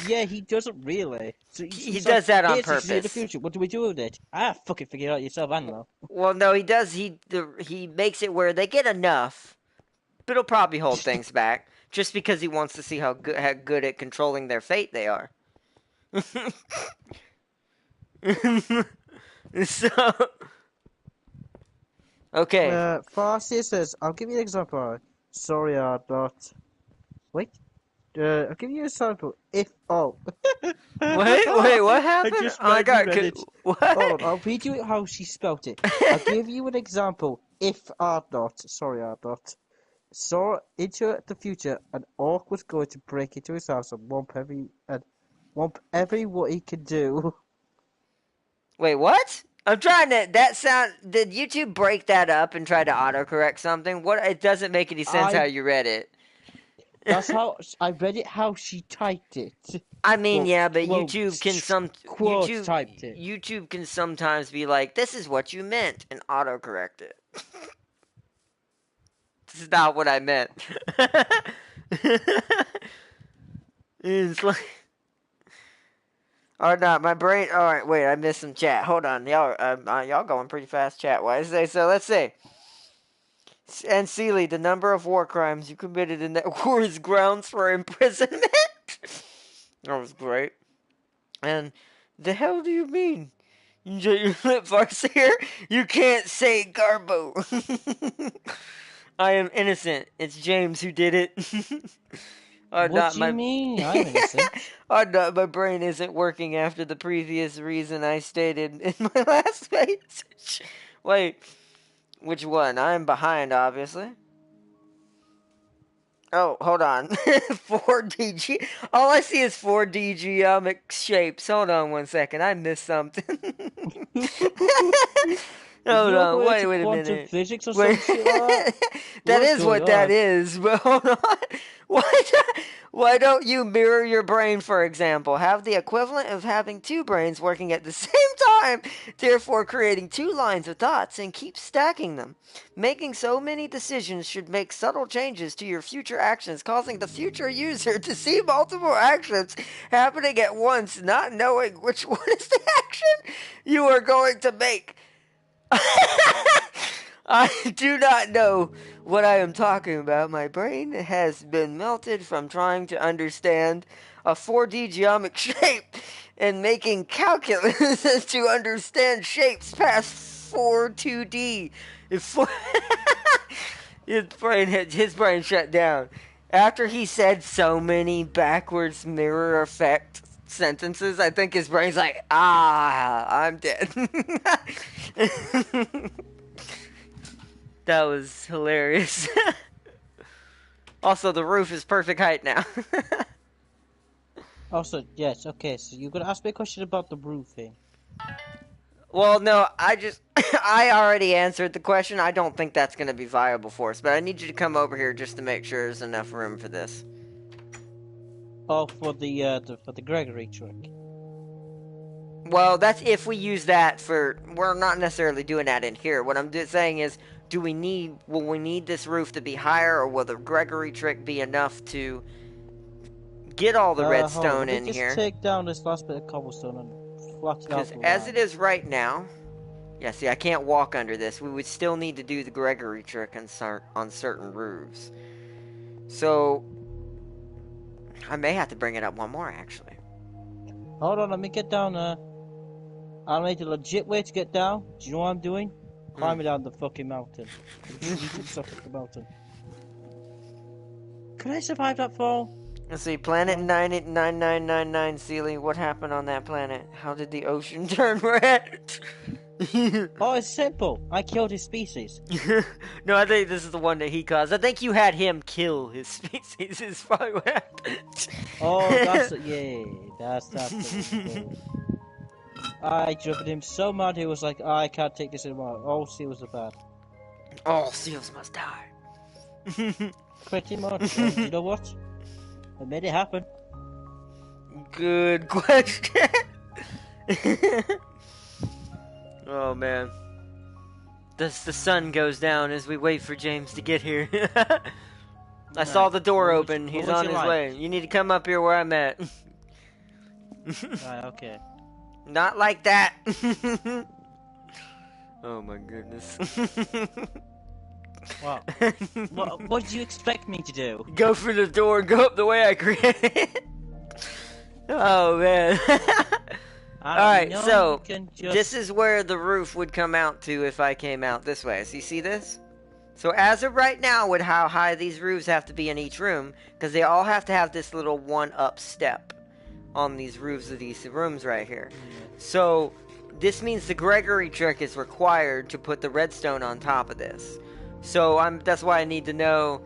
Yeah, he doesn't really. So he does that on purpose. See the future. What do we do with it? Fucking figure it out yourself, I don't know. Well, no, he does. He makes it where they get enough, but he'll probably hold things back just because he wants to see how good at controlling their fate they are. So, okay. Farsi says, I'll give you an example. Sorry, not. Wait. I'll give you an example. Wait, what happened? I just read it. What? Hold on, I'll read you how she spelt it. I'll give you an example. If art not, sorry, art not, saw into the future, an orc was going to break into his house and whomp every what he could do. Wait, what? I'm trying to. Did YouTube break that up and try to autocorrect something? What? It doesn't make any sense how you read it. That's how I read it. How she typed it. I mean, yeah, but YouTube typed it. YouTube can sometimes be like, "This is what you meant," and autocorrect it. This is not what I meant. It's like, or not. My brain. All right, wait. I missed some chat. Hold on, y'all going pretty fast chat wise. So let's see. And Seely, the number of war crimes you committed in that war is grounds for imprisonment. That was great. And the hell do you mean? You shut your lip, Farseer. You can't say Garbo. I am innocent. It's James who did it. What do you mean? I'm innocent. My brain isn't working after the previous reason I stated in my last message. Wait. Which one? I'm behind, obviously. Oh, hold on. 4D. All I see is 4D geometric shapes. Hold on one second. I missed something. Hold on. Wait a minute. Physics or some shit like that? That is what that is. But hold on. Why don't you mirror your brain, for example? Have the equivalent of having two brains working at the same time, therefore creating two lines of thoughts, and keep stacking them. Making so many decisions should make subtle changes to your future actions, causing the future user to see multiple actions happening at once, not knowing which one is the action you are going to make. I do not know what I am talking about. My brain has been melted from trying to understand a 4D geometric shape and making calculus to understand shapes past 2D. His brain shut down. After he said so many backwards mirror effect sentences, I think his brain's like, I'm dead. That was hilarious. Also, the roof is perfect height now. Also, yes, okay, so you're gonna ask me a question about the roofing. Well, no, I already answered the question. I don't think that's going to be viable for us, but I need you to come over here just to make sure there's enough room for this. Oh, for the Gregory trick. Well, that's if we use that for... We're not necessarily doing that in here. What I'm saying is, will we need this roof to be higher, or will the Gregory trick be enough to get all the redstone in here? Just take down this last bit of cobblestone and flat it out. Because as it is right now... Yeah, see, I can't walk under this. We would still need to do the Gregory trick on certain roofs. So... I may have to bring it up one more, actually. Hold on, let me get down there. I made a legit way to get down. Do you know what I'm doing? Climbing down the fucking mountain. Stuff up the mountain. Can I survive that fall? Let's see, planet 9999 Sealy. What happened on that planet? How did the ocean turn red? Oh, it's simple. I killed his species. No, I think this is the one that he caused. I think you had him kill his species. Is probably what happened. Oh, that's the I jumped him so mad he was like, I can't take this anymore. All seals are bad. All seals must die. Pretty much. You know what? I made it happen. Good question. Oh man. The sun goes down as we wait for James to get here. I saw the door open. He's on his way. You need to come up here where I'm at. Right, okay. Not like that. Oh my goodness. What did you expect me to do? Go for the door and go up the way I created it. Oh man. Alright, so this is where the roof would come out to if I came out this way. So you see this? So as of right now, with how high these roofs have to be in each room, because they all have to have this little one-up step on these roofs of these rooms right here. So this means the Gregory trick is required to put the redstone on top of this. So that's why I need to know,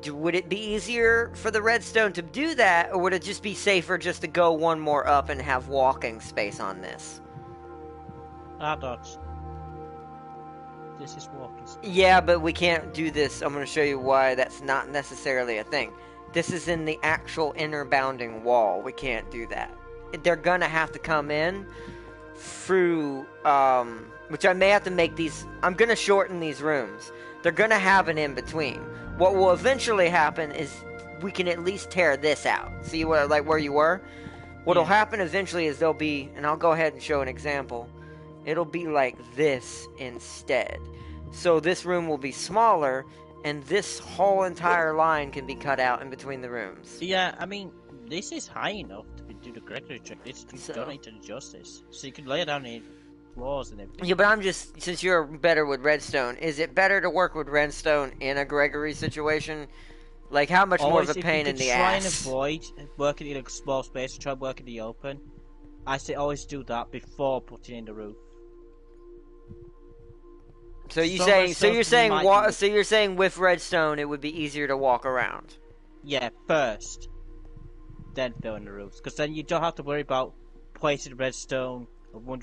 would it be easier for the redstone to do that, or would it just be safer just to go one more up and have walking space on this? Dodge. This is walking space. Yeah, but we can't do this. I'm going to show you why that's not necessarily a thing. This is in the actual inner bounding wall. We can't do that. They're going to have to come in through, which I may have to make these... I'm going to shorten these rooms. They're going to have an in-between. What will eventually happen is we can at least tear this out. See where you were? What'll happen eventually is there'll be, and I'll go ahead and show an example. It'll be like this instead. So this room will be smaller, and this whole entire line can be cut out in between the rooms. Yeah, I mean, this is high enough to do the Gregory trick. You don't need to adjust this. So you can lay it down in floors and everything. Yeah, but I'm just, since you're better with redstone, is it better to work with redstone in a Gregory situation? Like, how much more of a pain in the ass? Try and avoid working in a small space, try and work in the open. I say always do that before putting in the roof. So you're saying with redstone it would be easier to walk around. Yeah, first, then fill in the roofs, because then you don't have to worry about placing redstone.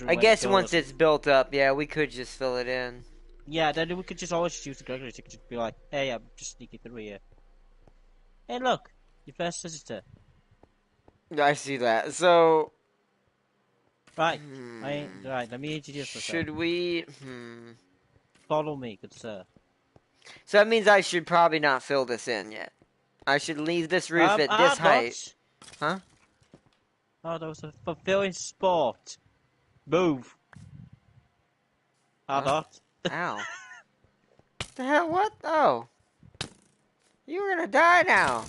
I guess once it's built up, yeah, we could just fill it in. Yeah, then we could just always use the Gregory ticket to be like, hey, I'm just sneaking through here. Hey, look, your first visitor. I see that. So, right, right. Let me introduce myself. Should we? Follow me, good sir. So that means I should probably not fill this in yet. I should leave this roof at this height. Huh? Oh, that was a fulfilling sport. Move. How not? Ow. The hell? What? Oh. You're gonna die now.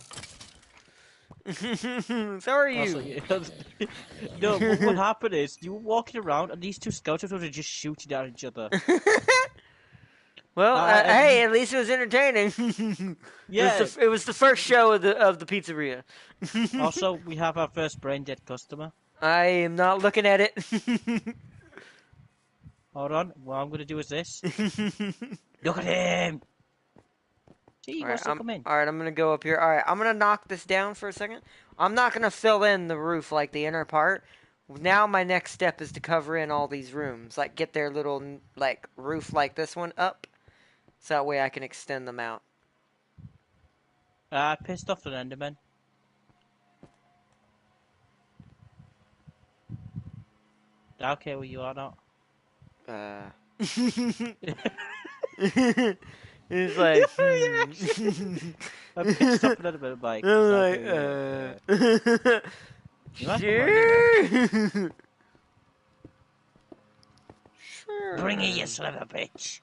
So are you. No, what happened is, you were walking around and these two skeletons were just shooting at each other. Well, hey, at least it was entertaining. Yeah. It was the first show of the pizzeria. Also, we have our first brain dead customer. I am not looking at it. Hold on. What I'm going to do is this. Look at him. See, he wants to come in. Alright, I'm gonna go up here. Alright, I'm gonna knock this down for a second. I'm not gonna fill in the roof, like the inner part. Now my next step is to cover in all these rooms. Like, get their little, like, roof like this one up. So that way I can extend them out. I pissed off an Enderman. Okay, well, you are not. It's like... I pissed off another bit of bike. Sure. Sure. Bring it, you son of a bitch.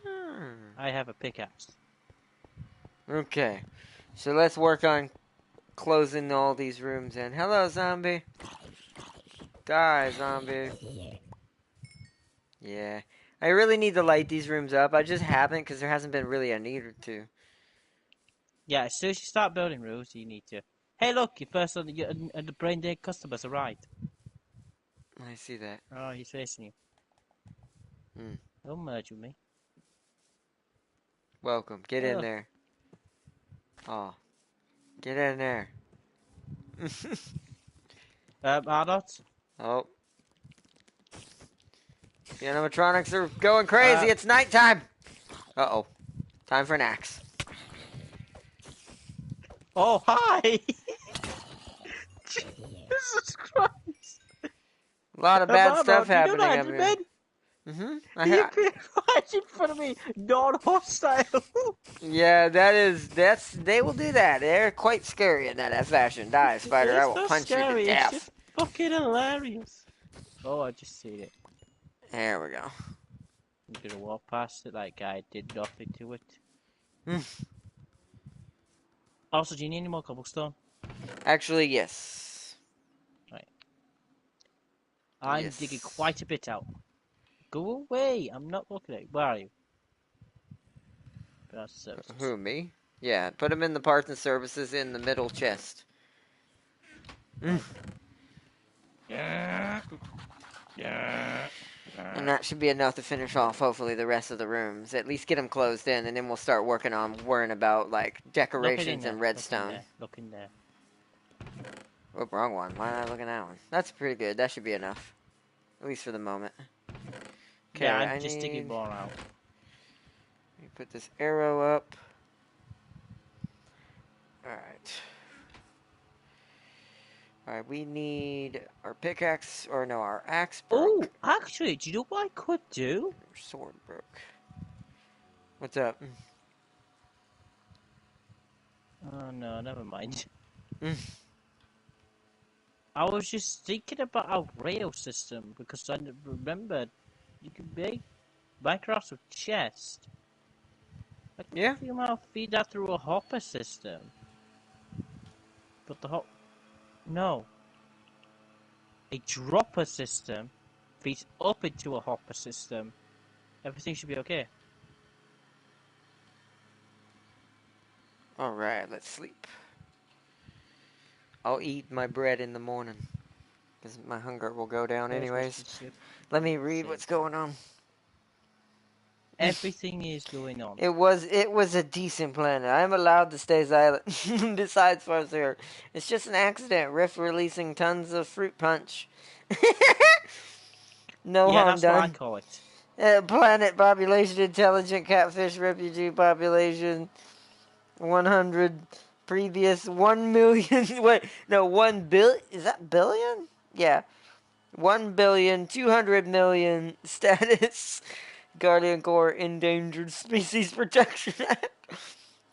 Sure. I have a pickaxe. Okay. So let's work on closing all these rooms in. Hello, zombie. Die, zombie. Yeah. I really need to light these rooms up. I just haven't because there hasn't been really a need to. Yeah, as soon as you start building rooms, you need to. Hey, look, your first the brain dead customers arrived. I see that. Oh, he's facing you. Don't merge with me. Welcome. Get in there. Oh. Get in there. Ardot? Oh. The animatronics are going crazy. It's nighttime. Uh-oh. Time for an axe. Oh, hi! Jesus Christ! A lot of bad stuff you happening know up here. He appeared right in front of me, non-hostile. Yeah, they will do that. They're quite scary in that fashion. Die, spider, I will punch you to death. It's just fucking hilarious. Oh, I just seen it. There we go. I'm gonna walk past it like I did nothing to it. Also, do you need any more cobblestone? Actually, yes. Right. I'm digging quite a bit out. Go away! I'm not looking at you. Where are you? Who, me? Yeah, put them in the parts and services in the middle chest. Yeah. And that should be enough to finish off, hopefully, the rest of the rooms. At least get them closed in, and then we'll start worrying about, like, decorations and redstone. Look in there. Oh, wrong one. Why am I looking at that one? That's pretty good. That should be enough. At least for the moment. Okay, yeah, I'm just digging more out. Let me put this arrow up. Alright. Alright, we need our pickaxe, or no, our axe broke. Oh, actually, do you know what I could do? Our sword broke. What's up? Oh no, never mind. I was just thinking about our rail system, because I remembered you can make Minecraft with chest. I can feel how feed that through a hopper system. But no. A dropper system feeds up into a hopper system. Everything should be okay. Alright, let's sleep. I'll eat my bread in the morning. Because my hunger will go down anyways. Let me read what's going on. Everything is going on. It was a decent plan. I'm allowed to stay silent. Besides Farseer. It's just an accident. Riff releasing tons of fruit punch. No harm done. Yeah, that's what I call it. Planet population, intelligent catfish refugee population, 100 previous 1 million. Wait, no, 1 billion. Is that billion? Yeah. 1,200,000,000 status. Guardian Corps Endangered Species Protection Act.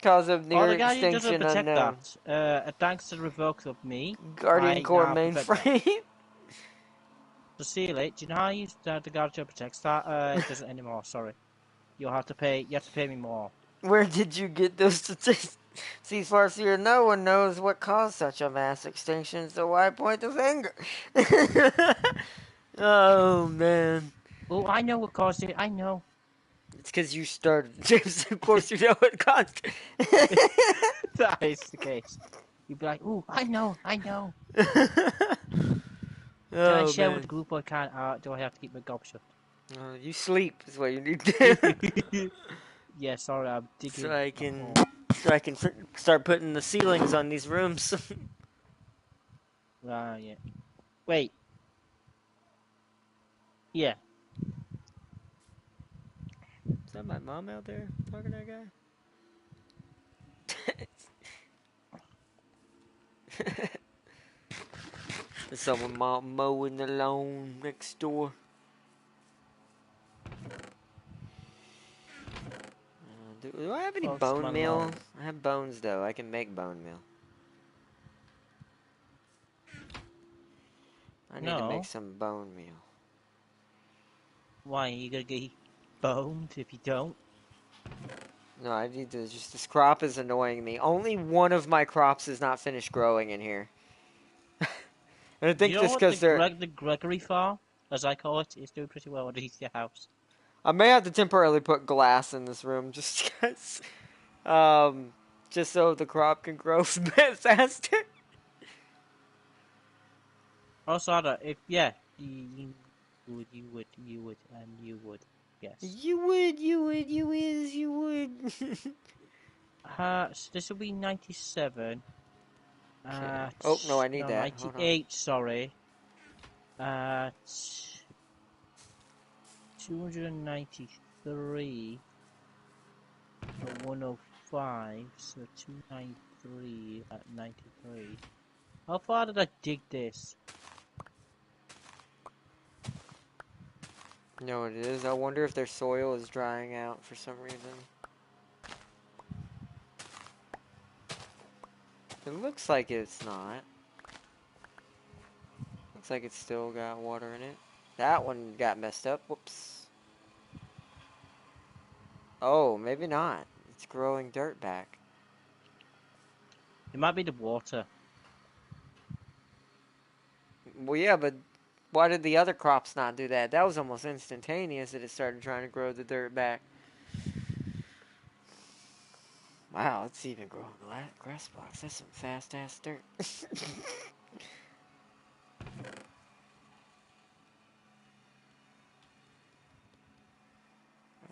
Cause of near extinction unknown. That. Thanks to the revoke of me. Guardian Corps mainframe. So see you later. Do you know how I use the Guardian Protect that? It doesn't anymore. Sorry. You have to pay me more. Where did you get those statistics? See, Farseer, no one knows what caused such a mass extinction, so why point the finger? Oh, man. Oh, I know what caused it. I know. It's because you started, James. Of course, you know it cost. That is the case. You'd be like, ooh, I know. Can I Oh share with man. the group or can't? Do I have to keep my gob shut? You sleep is what you need to do. Yeah, sorry, I'm digging. so I can, so I can start putting the ceilings on these rooms. Yeah. Wait. Yeah. Is that my mom out there talking to that guy? There's someone mowing the lawn next door. Do I have any Post bone meal? Malone. I have bones though. I can make bone meal. I need to make No. some bone meal. Why? Are you gonna get boned if you don't? No, I need to just. This crop is annoying me. Only one of my crops is not finished growing in here. And I think You know just what because they're. the Gregory farm, as I call it, is doing pretty well underneath your house. I may have to temporarily put glass in this room just because. Just so the crop can grow faster. Also, if yeah, you would, yes. You would. So this will be 97. Okay. Oh, no, I need No, that. Hold on. 98. Sorry. 293 or 105. So 293 at 93. How far did I dig this? You know what it is? I wonder if their soil is drying out for some reason. It looks like it's not. Looks like it's still got water in it. That one got messed up. Whoops. Oh, maybe not. It's growing dirt back. It might be the water. Well, yeah, but why did the other crops not do that? That was almost instantaneous that it started trying to grow the dirt back. Wow, it's even growing grass blocks. That's some fast-ass dirt.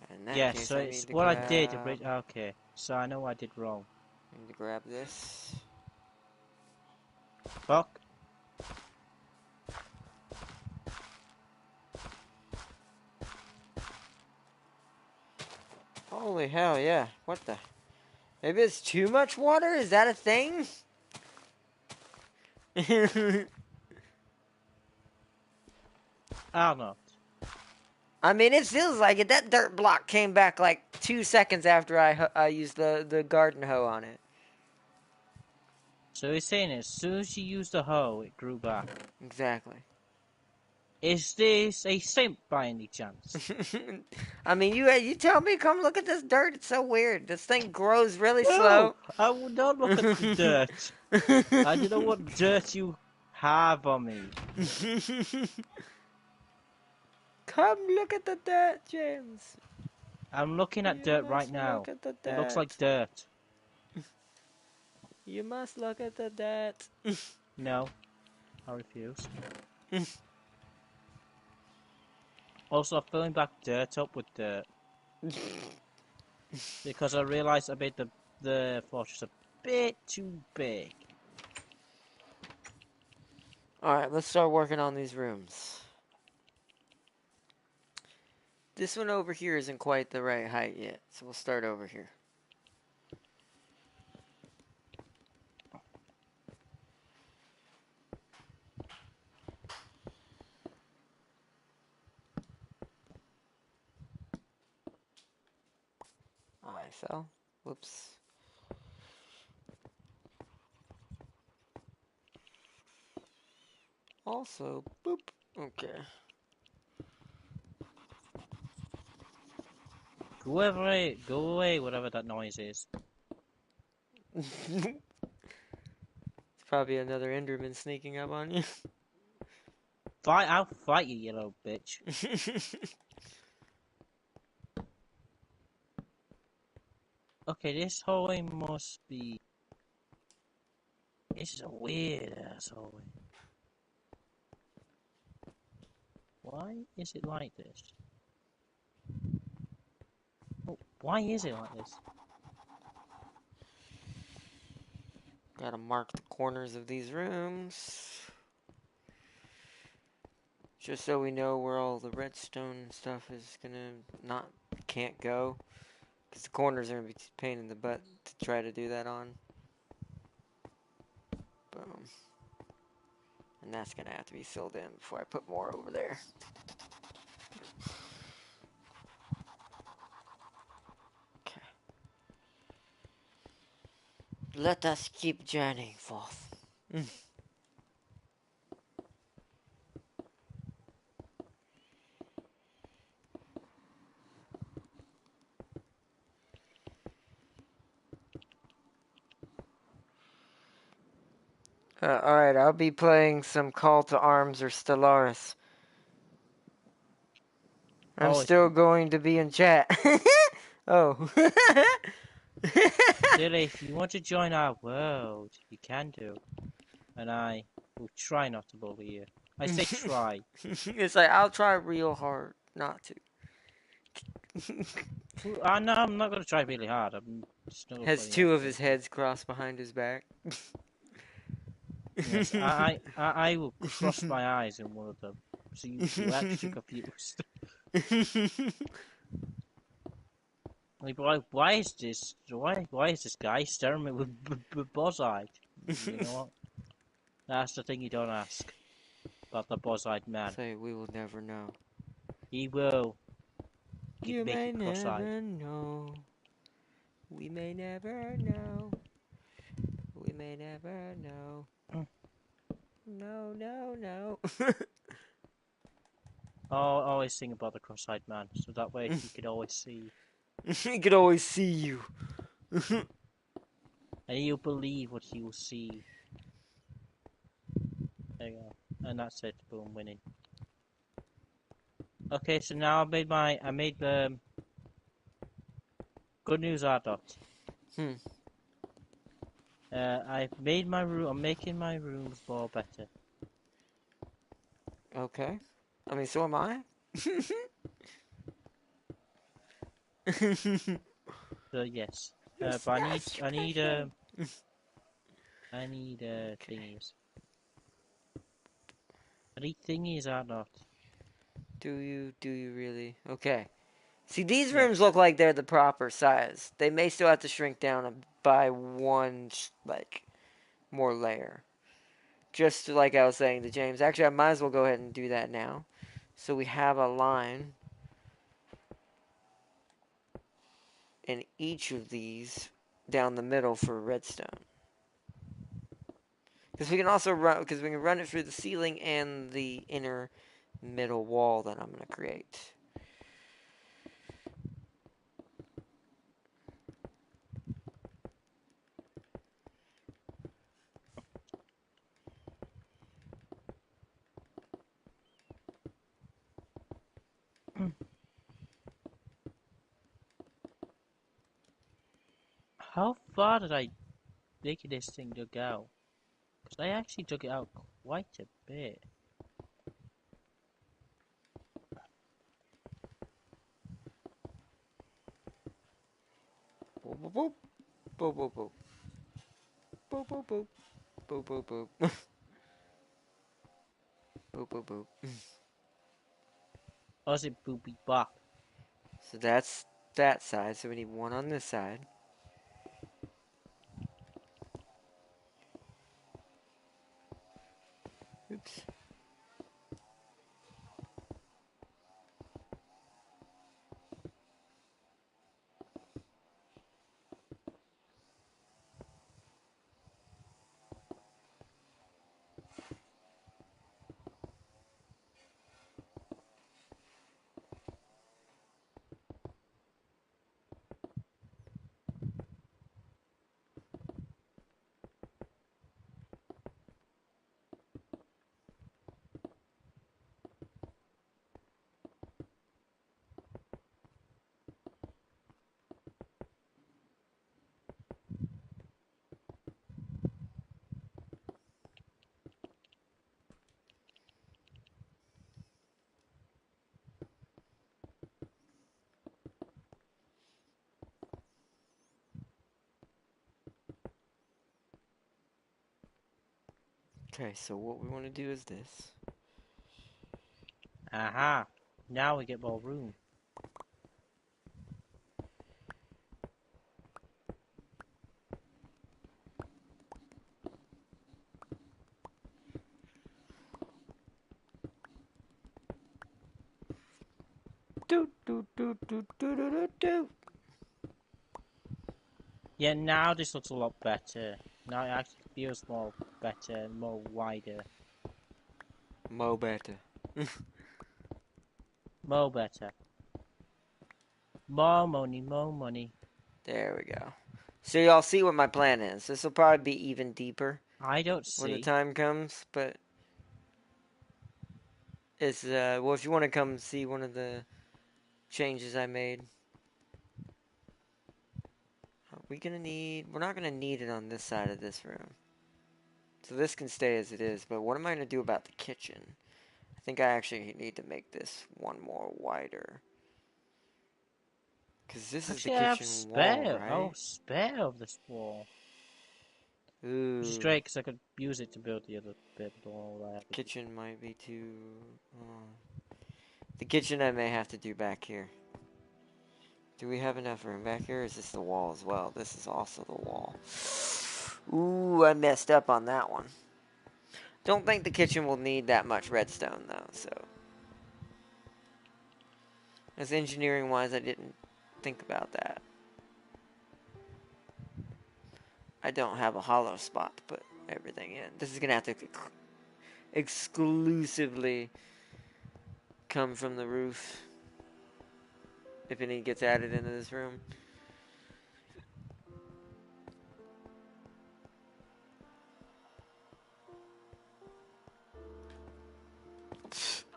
In that Yes, case, so I it's need to what I grab... did. Okay, so I know what I did wrong. I need to grab this. Fuck. Holy hell, yeah. What the... Maybe it's too much water? Is that a thing? I don't know. I mean, it feels like it. That dirt block came back like 2 seconds after I used the garden hoe on it. So he's saying as soon as you use the hoe, it grew back. Exactly. Is this a simp by any chance? I mean, you tell me, come look at this dirt. It's so weird. This thing grows really No, slow. I would not look at the dirt. I don't know what dirt you have on me. Come look at the dirt, James. I'm looking at You dirt right must now. look at the It looks dirt. like dirt. You must look at the dirt. No, I refuse. Also, I'm filling back dirt up with dirt. Because I realised I made the fortress a bit too big. Alright, let's start working on these rooms. This one over here isn't quite the right height yet, so we'll start over here. Alright, so, whoops. Also, boop, okay. Go away, whatever that noise is. It's probably another Enderman sneaking up on you. I'll fight you, you little bitch. Okay, this hallway must be... This is a weird ass hallway. Why is it like this? Oh, why is it like this? Gotta mark the corners of these rooms. Just so we know where all the redstone stuff is can't go. Because the corners are gonna be a pain in the butt to try to do that on. Boom. And that's gonna have to be filled in before I put more over there. Okay. Let us keep journeying forth. Alright, I'll be playing some Call to Arms or Stellaris. I'm still going to be in chat. Oh. Dilly, if you want to join our world, you can do. And I will try not to bully you. I say try. It's like, I'll try real hard not to. No, I'm not going to try really hard. I'm just not Has two of his heads crossed behind his back. Yes, I will cross my eyes in one of them, so you feel extra confused. Like, why is this guy staring at me with boss-eyed? You know what? That's the thing you don't ask about the boss-eyed man. Say, we will never know. He will. You Make may you cross-eyed. never know. We may never know. We may never know. No, no, no. Oh, always sing about the cross-eyed man, so that way he could always see. He could always see you. And he'll believe what he will see. There you go. And that's it. Boom, winning. Okay, so now I made the good news are dot. I've made my room. I'm making my rooms more better. Okay. I mean, so am I. So yes. But I need thingies. I need thingies are not. Do you really? Okay. See, these rooms look like they're the proper size. They may still have to shrink down by one, like, more layer. Just like I was saying to James. Actually, I might as well go ahead and do that now. So we have a line in each of these down the middle for redstone. Because we can also run it through the ceiling and the inner middle wall that I'm going to create. How far did I make this thing to go? Because I actually took it out quite a bit. Boop, boop, boop. Boop, boop, boop. Boop, boop, boop. Boop, boop, boop. Boop, boop, boop. Or is it boopy bop? So that's that side. So we need one on this side. Oops. Okay, so what we want to do is this. Aha. Now we get more room. Do do do do do do do do. Yeah, now this looks a lot better. Now it actually feels more better, more wider. Mo better. More better. More money, more money. There we go. So y'all see what my plan is. This will probably be even deeper I don't when the see. time comes, but it's well, if you want to come see one of the changes I made. We're not gonna need it on this side of this room. So this can stay as it is, but what am I gonna do about the kitchen? I think I actually need to make this one more wider. Because this is the Actually, I have kitchen wall, spare. right? Oh, spare of this wall. Which is Ooh. great because I could use it to build the other bit of the wall I have. Kitchen might be too... The kitchen I may have to do back here. Do we have enough room back here? Or is this the wall as well? This is also the wall. Ooh, I messed up on that one. Don't think the kitchen will need that much redstone, though, so... As engineering-wise, I didn't think about that. I don't have a hollow spot to put everything in. This is going to have to exclusively come from the roof. If any gets added into this room.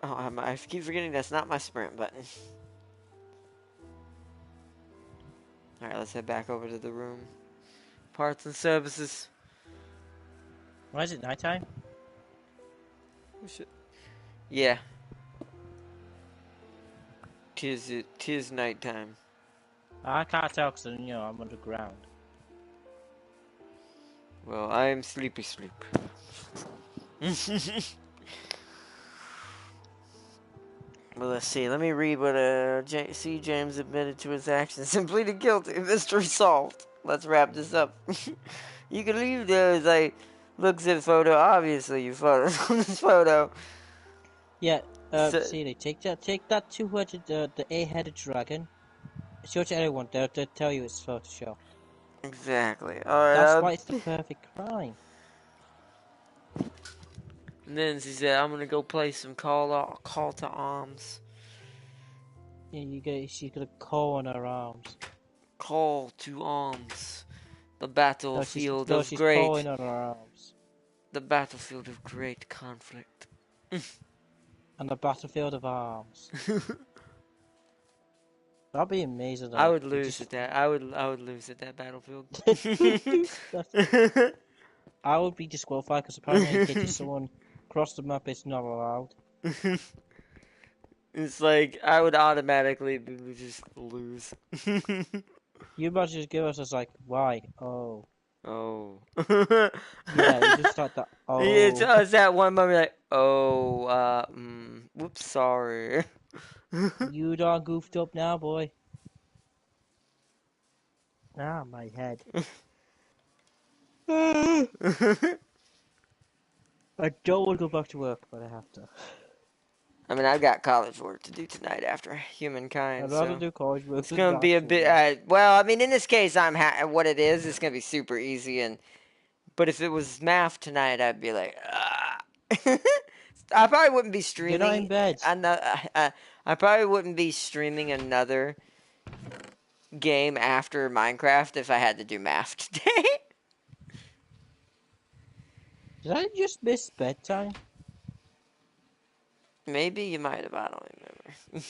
Oh, I keep forgetting that's not my sprint button. Alright, let's head back over to the room. Parts and services. Why is it nighttime? Oh, shit. Yeah. Tis nighttime. I can't tell because, I'm underground. Well, I am sleepy sleep. Well, let's see. Let me read what C. James admitted to his actions and pleaded guilty. Mystery solved. Let's wrap this up. You can leave there as I looks at the photo. Obviously, you photos on this photo. Yeah, So, see, they take that 200, the 8-headed dragon. Show it to everyone. They'll tell you it's Photoshop. exactly. Alright, That's why it's the perfect crime. and then she said, I'm gonna go play some call to arms. Yeah, she's got a coal on her arms. Call to arms. The No, battlefield of she's great... coaling on her arms. The battlefield of great conflict. And the battlefield of arms. That'd be amazing. Though. I would lose at that. I would lose at that battlefield. I would be disqualified because apparently in case someone crossed the map, it's not allowed. It's like I would automatically just lose. You imagine just give us as like, why? Oh. Oh. Yeah, you just like that. Oh. It's that one moment like, whoops, sorry. You done goofed up now, boy. Ah, my head. I don't want to go back to work, but I have to. I mean, I've got college work to do tonight after Humankind. I'd rather So do college work. it's gonna be a bit. Well, I mean, in this case, what it is. It's gonna be super easy. But if it was math tonight, I'd be like, ah. I probably wouldn't be streaming. You're not in bed. I probably wouldn't be streaming another game after Minecraft if I had to do math today. Did I just miss bedtime? Maybe you might have. I don't remember.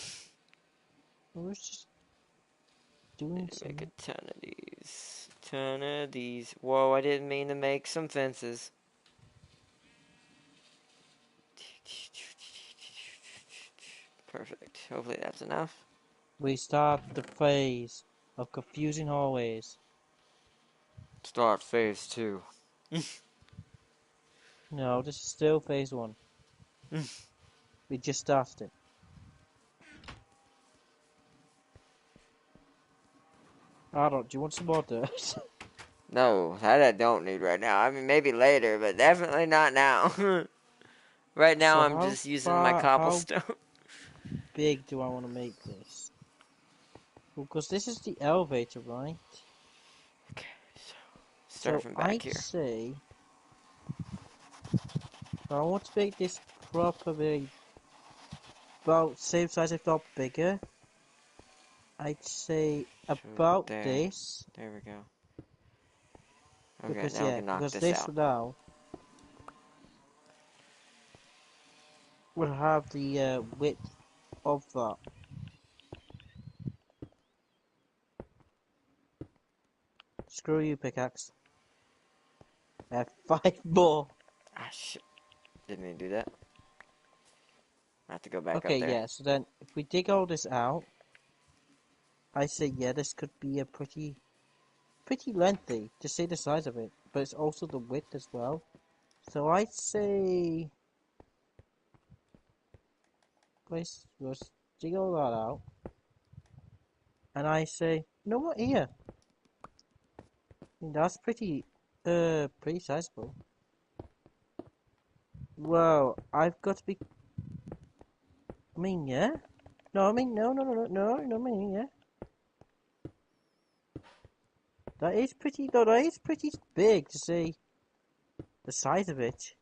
I was just doing something. Make a ton of these. Ton of these. Whoa, I didn't mean to make some fences. Perfect. Hopefully that's enough. We start the phase of confusing hallways. Start phase 2. No, this is still phase 1. We just started it. Arnold, do you want some more dirt? No, that I don't need right now. I mean, maybe later, but definitely not now. Right now, So I'm just using my how cobblestone. big do I want to make this? Because this is the elevator, right? Okay, so start So from back I'd here. say I want to make this properly about same size if not bigger. I'd say about There. this. There we go. Okay, Because now we yeah, can knock because this this out. now will have the width of that. Screw you, pickaxe. I have 5 more. Ah, shit. Didn't mean to do that. I have to go back up Okay, there. yeah, so then if we dig all this out, I say yeah, this could be a pretty lengthy to see the size of it, but it's also the width as well. So I'd say let's dig all that out. And I say, you know what, here. I mean, that's pretty sizable. Well, I've got to be, I mean, yeah. No, I mean, no, I mean, yeah. That is pretty, no, that is pretty big to see the size of it.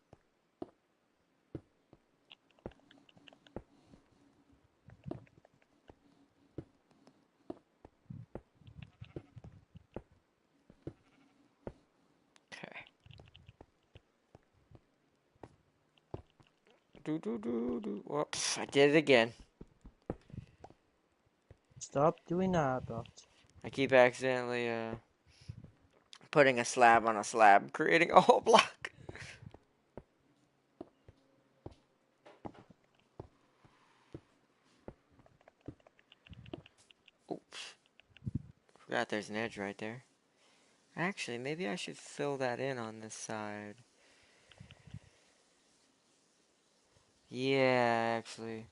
Okay. Do. Whoops, I did it again. Stop doing that, Dot. I keep accidentally, putting a slab on a slab, creating a whole block. Oops. Forgot there's an edge right there. Actually, maybe I should fill that in on this side. Yeah, actually.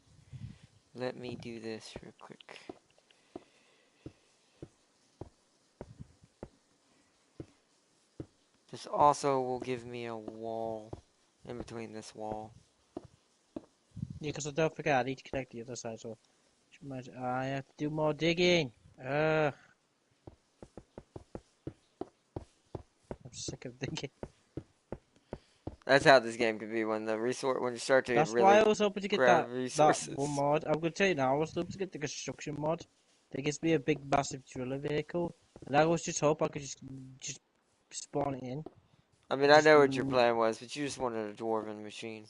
Let me do this real quick. This also will give me a wall in between this wall. Yeah, because I don't forget, I need to connect the other side, so I have to do more digging. Ugh. I'm sick of digging. That's how this game can be when when you start to That's why really I was hoping to get grab that one resources. mod. I'm gonna tell you now, I was hoping to get the construction mod. That gives me a big, massive driller vehicle, and I was just hope I could just spawn it in. I mean, I Just know what your plan was, but you just wanted a dwarven machine.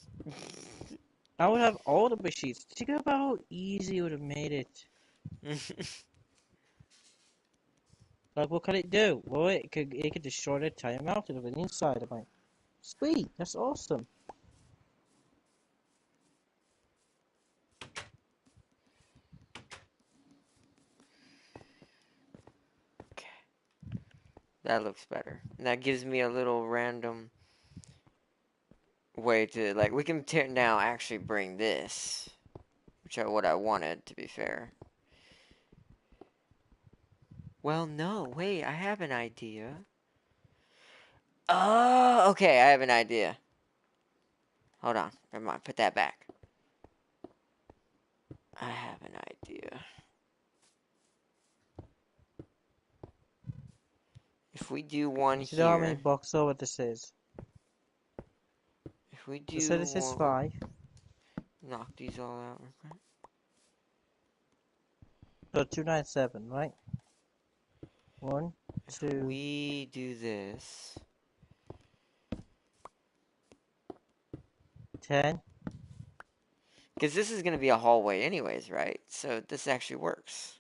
I would have all the machines. Think about how easy it would have made it. Like, what can it do? Well, it could destroy the entire mountain of the inside of it. Sweet, that's awesome. Okay, that looks better. And that gives me a little random way to, like, we can now actually bring this, which is what I wanted, to be fair. Well, no, wait, I have an idea. Oh, okay, I have an idea. Hold on, never mind, put that back. I have an idea. If we do one You know how many here, blocks over this is? if we So do this is one, 5. knock these all out real quick. So 297, right? 1, If 2, we do this, 10. because this is going to be a hallway anyways, right? So this actually works.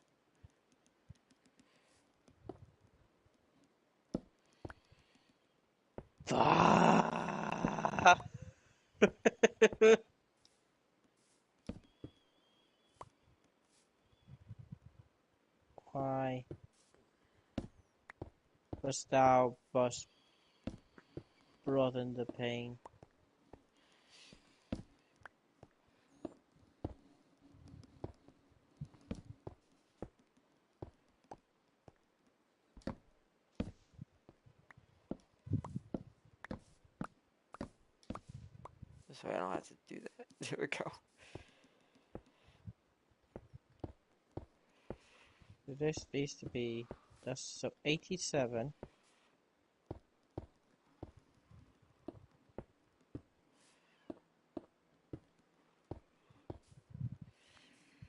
Why dost thou must broaden the pain? this way I don't have to do that. There we go. So this needs to be, that's so 87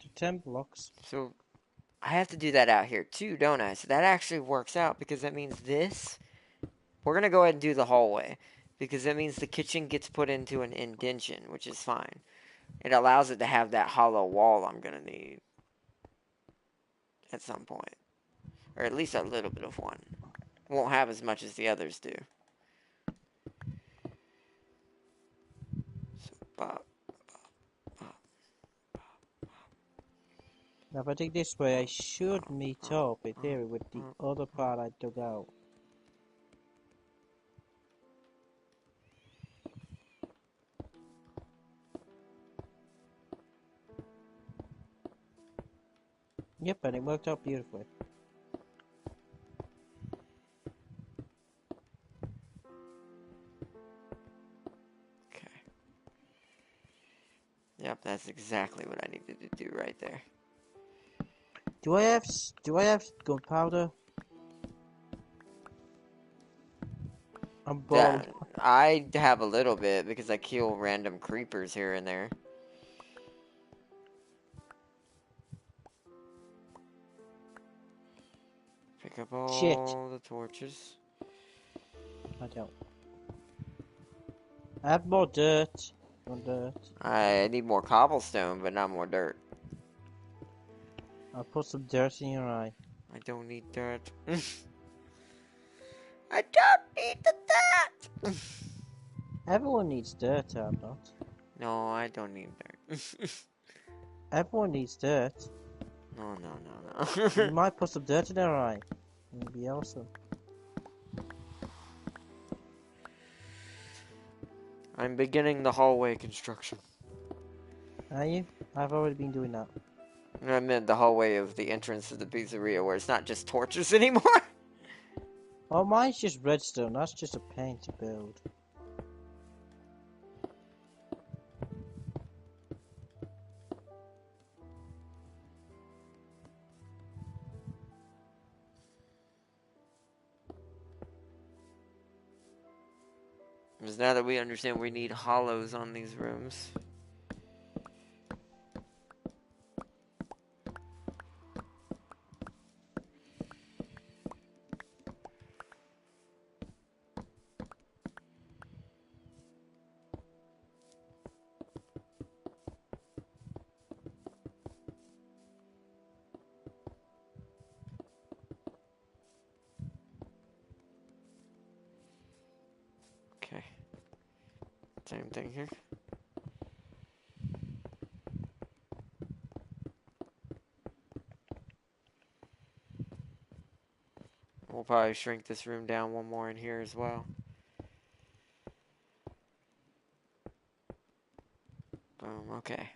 to 10 blocks. So I have to do that out here too, don't I? So that actually works out because that means this. We're going to go ahead and do the hallway because that means the kitchen gets put into an indention, which is fine. It allows it to have that hollow wall I'm going to need at some point. Or at least a little bit of one. Won't have as much as the others do. So, bop. Now if I dig this way, I should meet up in theory with the other part I dug out. Yep, and it worked out beautifully. Okay. Yep, that's exactly what I needed to do right there. Do I have gunpowder? I'm bored. I have a little bit because I kill random creepers here and there. Pick up all the torches. I don't. I have more dirt. More dirt. I need more cobblestone, but not more dirt. I'll put some dirt in your eye. I don't need dirt. I don't need the dirt! Everyone needs dirt, I'm not. No, I don't need dirt. Everyone needs dirt. No. You might put some dirt in their eye. It'd be awesome. I'm beginning the hallway construction. Are you? I've already been doing that. I meant the hallway of the entrance to the pizzeria where it's not just torches anymore. Oh, mine's just redstone. That's just a pain to build. Because now that we understand we need hollows on these rooms. Okay. Same thing here. We'll probably shrink this room down one more in here as well. Boom, okay.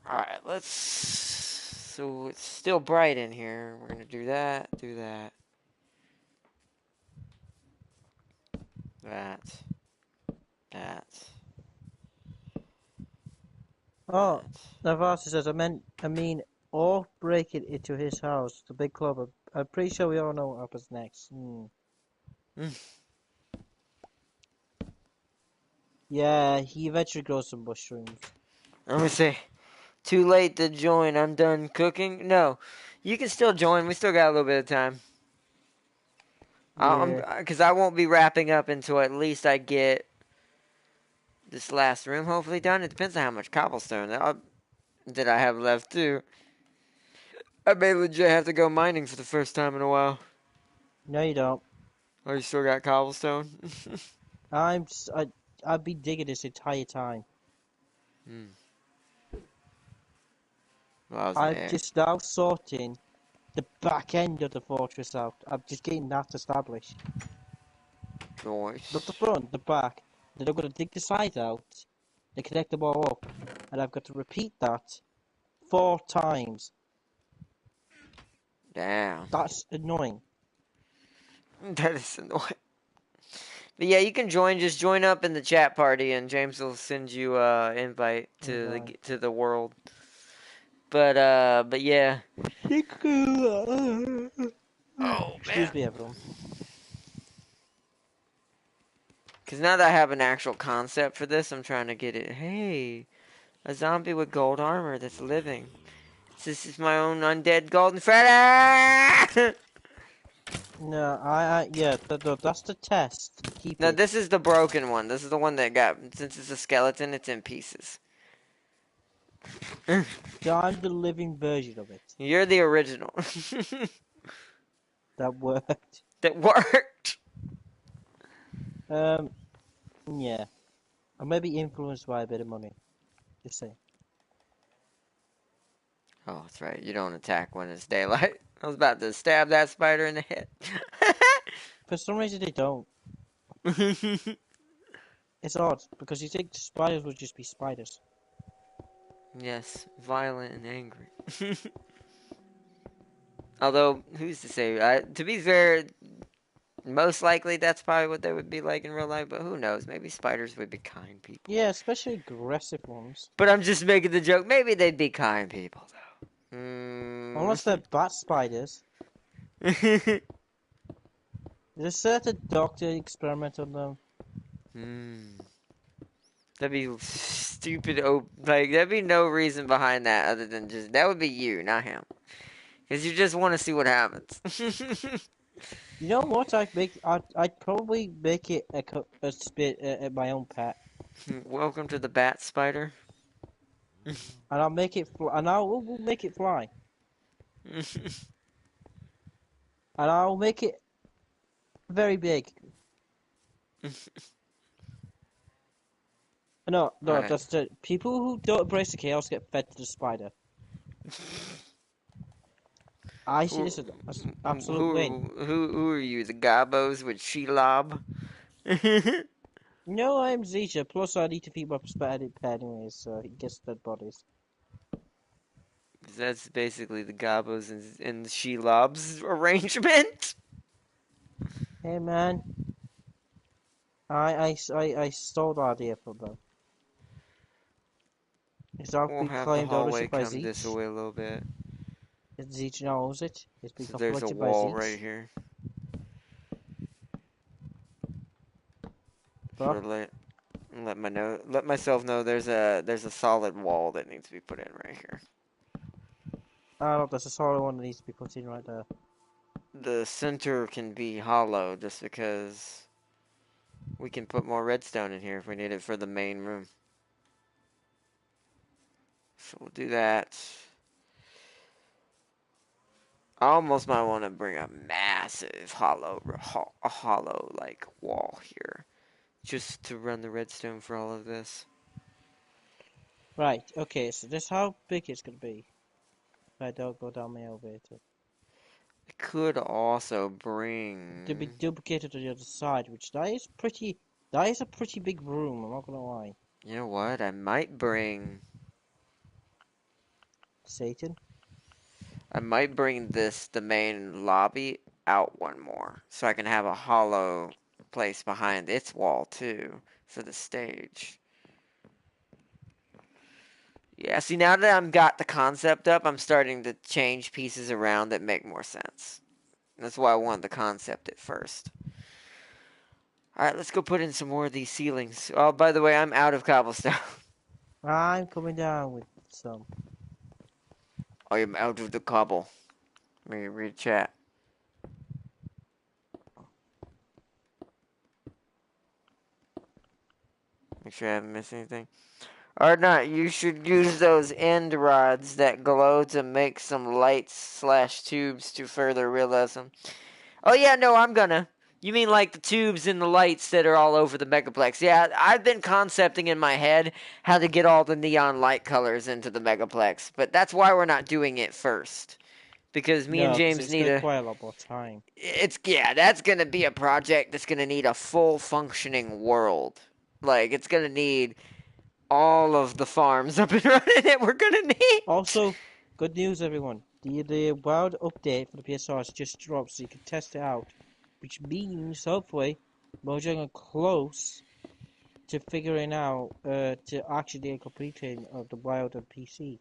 Alright, let's... So it's still bright in here. We're gonna do that, that. Oh, Navasa says, I mean, or break it into his house, the big club. I'm pretty sure we all know what happens next. Yeah, he eventually grows some mushrooms. I'm gonna say, too late to join. I'm done cooking. No, you can still join. We still got a little bit of time. Yeah. Because I won't be wrapping up until at least I get this last room hopefully done. It depends on how much cobblestone that I have left too. I may legit have to go mining for the first time in a while. No, you don't. Oh, you still got cobblestone? I've been digging this entire time. Well, I'm just now sorting the back end of the fortress out. I'm just getting that established. Nice. Not the front, the back. Then I'm going to dig the sides out, then connect them all up, and I've got to repeat that 4 times. Damn. That's annoying. That is annoying. But yeah, you can join. Just join up in the chat party, and James will send you invite to the world. But yeah. Oh man. Excuse me, everyone. Because now that I have an actual concept for this, I'm trying to get it. Hey, a zombie with gold armor that's living. This is my own undead golden Freddy! No, yeah, that's the test. Keep No, it. this is the broken one. This is the one that got, since it's a skeleton, it's in pieces. So I'm the living version of it. You're the original. That worked. That worked! Yeah. I may be influenced by a bit of money. Just saying. Oh, that's right. You don't attack when it's daylight. I was about to stab that spider in the head. For some reason they don't. It's odd, because you think spiders would just be spiders. Yes, violent and angry. Although, who's to say? To be fair, most likely that's probably what they would be like in real life, but who knows? Maybe spiders would be kind people. Yeah, especially aggressive ones. But I'm just making the joke. Maybe they'd be kind people, though. Unless they're bat spiders. There's a certain doctor experiment on them. That'd be stupid. Like, there'd be no reason behind that other than just, that would be you, not him. Because you just want to see what happens. You know what? I'd probably make it a spit at my own pet. Welcome to the bat spider. And I'll make it we'll make it fly. And I'll make it very big. No, Right. that's the people who don't embrace the chaos get fed to the spider. I see this as an absolute win. Who are you? The gobos with Shelob? No, I'm Zisha. Plus, I need to feed my pet anyways, so he gets dead bodies. That's basically the gobos and the Shelob's arrangement. Hey, man. I stole the idea from them. It's all We'll been have the claimed hallway ownership by come this Zeech. way a little bit. Zeech knows it. It's been So there's a collected by wall Zeech. right here. But, Let myself know there's a solid wall that needs to be put in right here. no, there's a solid one that needs to be put in right there. The center can be hollow just because we can put more redstone in here if we need it for the main room. So we'll do that. I almost might want to bring a massive hollow like wall here, just to run the redstone for all of this. Right, okay, so this is how big it's going to be. If I don't go down my elevator. I could also bring... To be duplicated on the other side, which that is a pretty big room, I'm not going to lie. You know what? I might bring... Satan? I might bring the main lobby out one more, so I can have a hollow place behind its wall too, for the stage. Yeah, see, now that I've got the concept up, I'm starting to change pieces around that make more sense. That's why I wanted the concept at first. Alright, let's go put in some more of these ceilings. Oh, by the way, I'm out of cobblestone. I'm coming down with some. I am out of the cobble. Let me read chat. Make sure I haven't missed anything. Or not, you should use those end rods that glow to make some lights / tubes to further realism. Oh yeah, no, I'm gonna. You mean like the tubes and the lights that are all over the Megaplex. Yeah, I've been concepting in my head how to get all the neon light colors into the Megaplex. But that's why we're not doing it first. Because me and James need it's quite a lot more time. That's gonna be a project that's gonna need a full functioning world. Like, it's gonna need all of the farms up and running that we're gonna need. Also, good news, everyone. The world update for the PS4 has just dropped, so you can test it out. Which means, hopefully, Mojang close to figuring out to actually completing of the Wild on PC.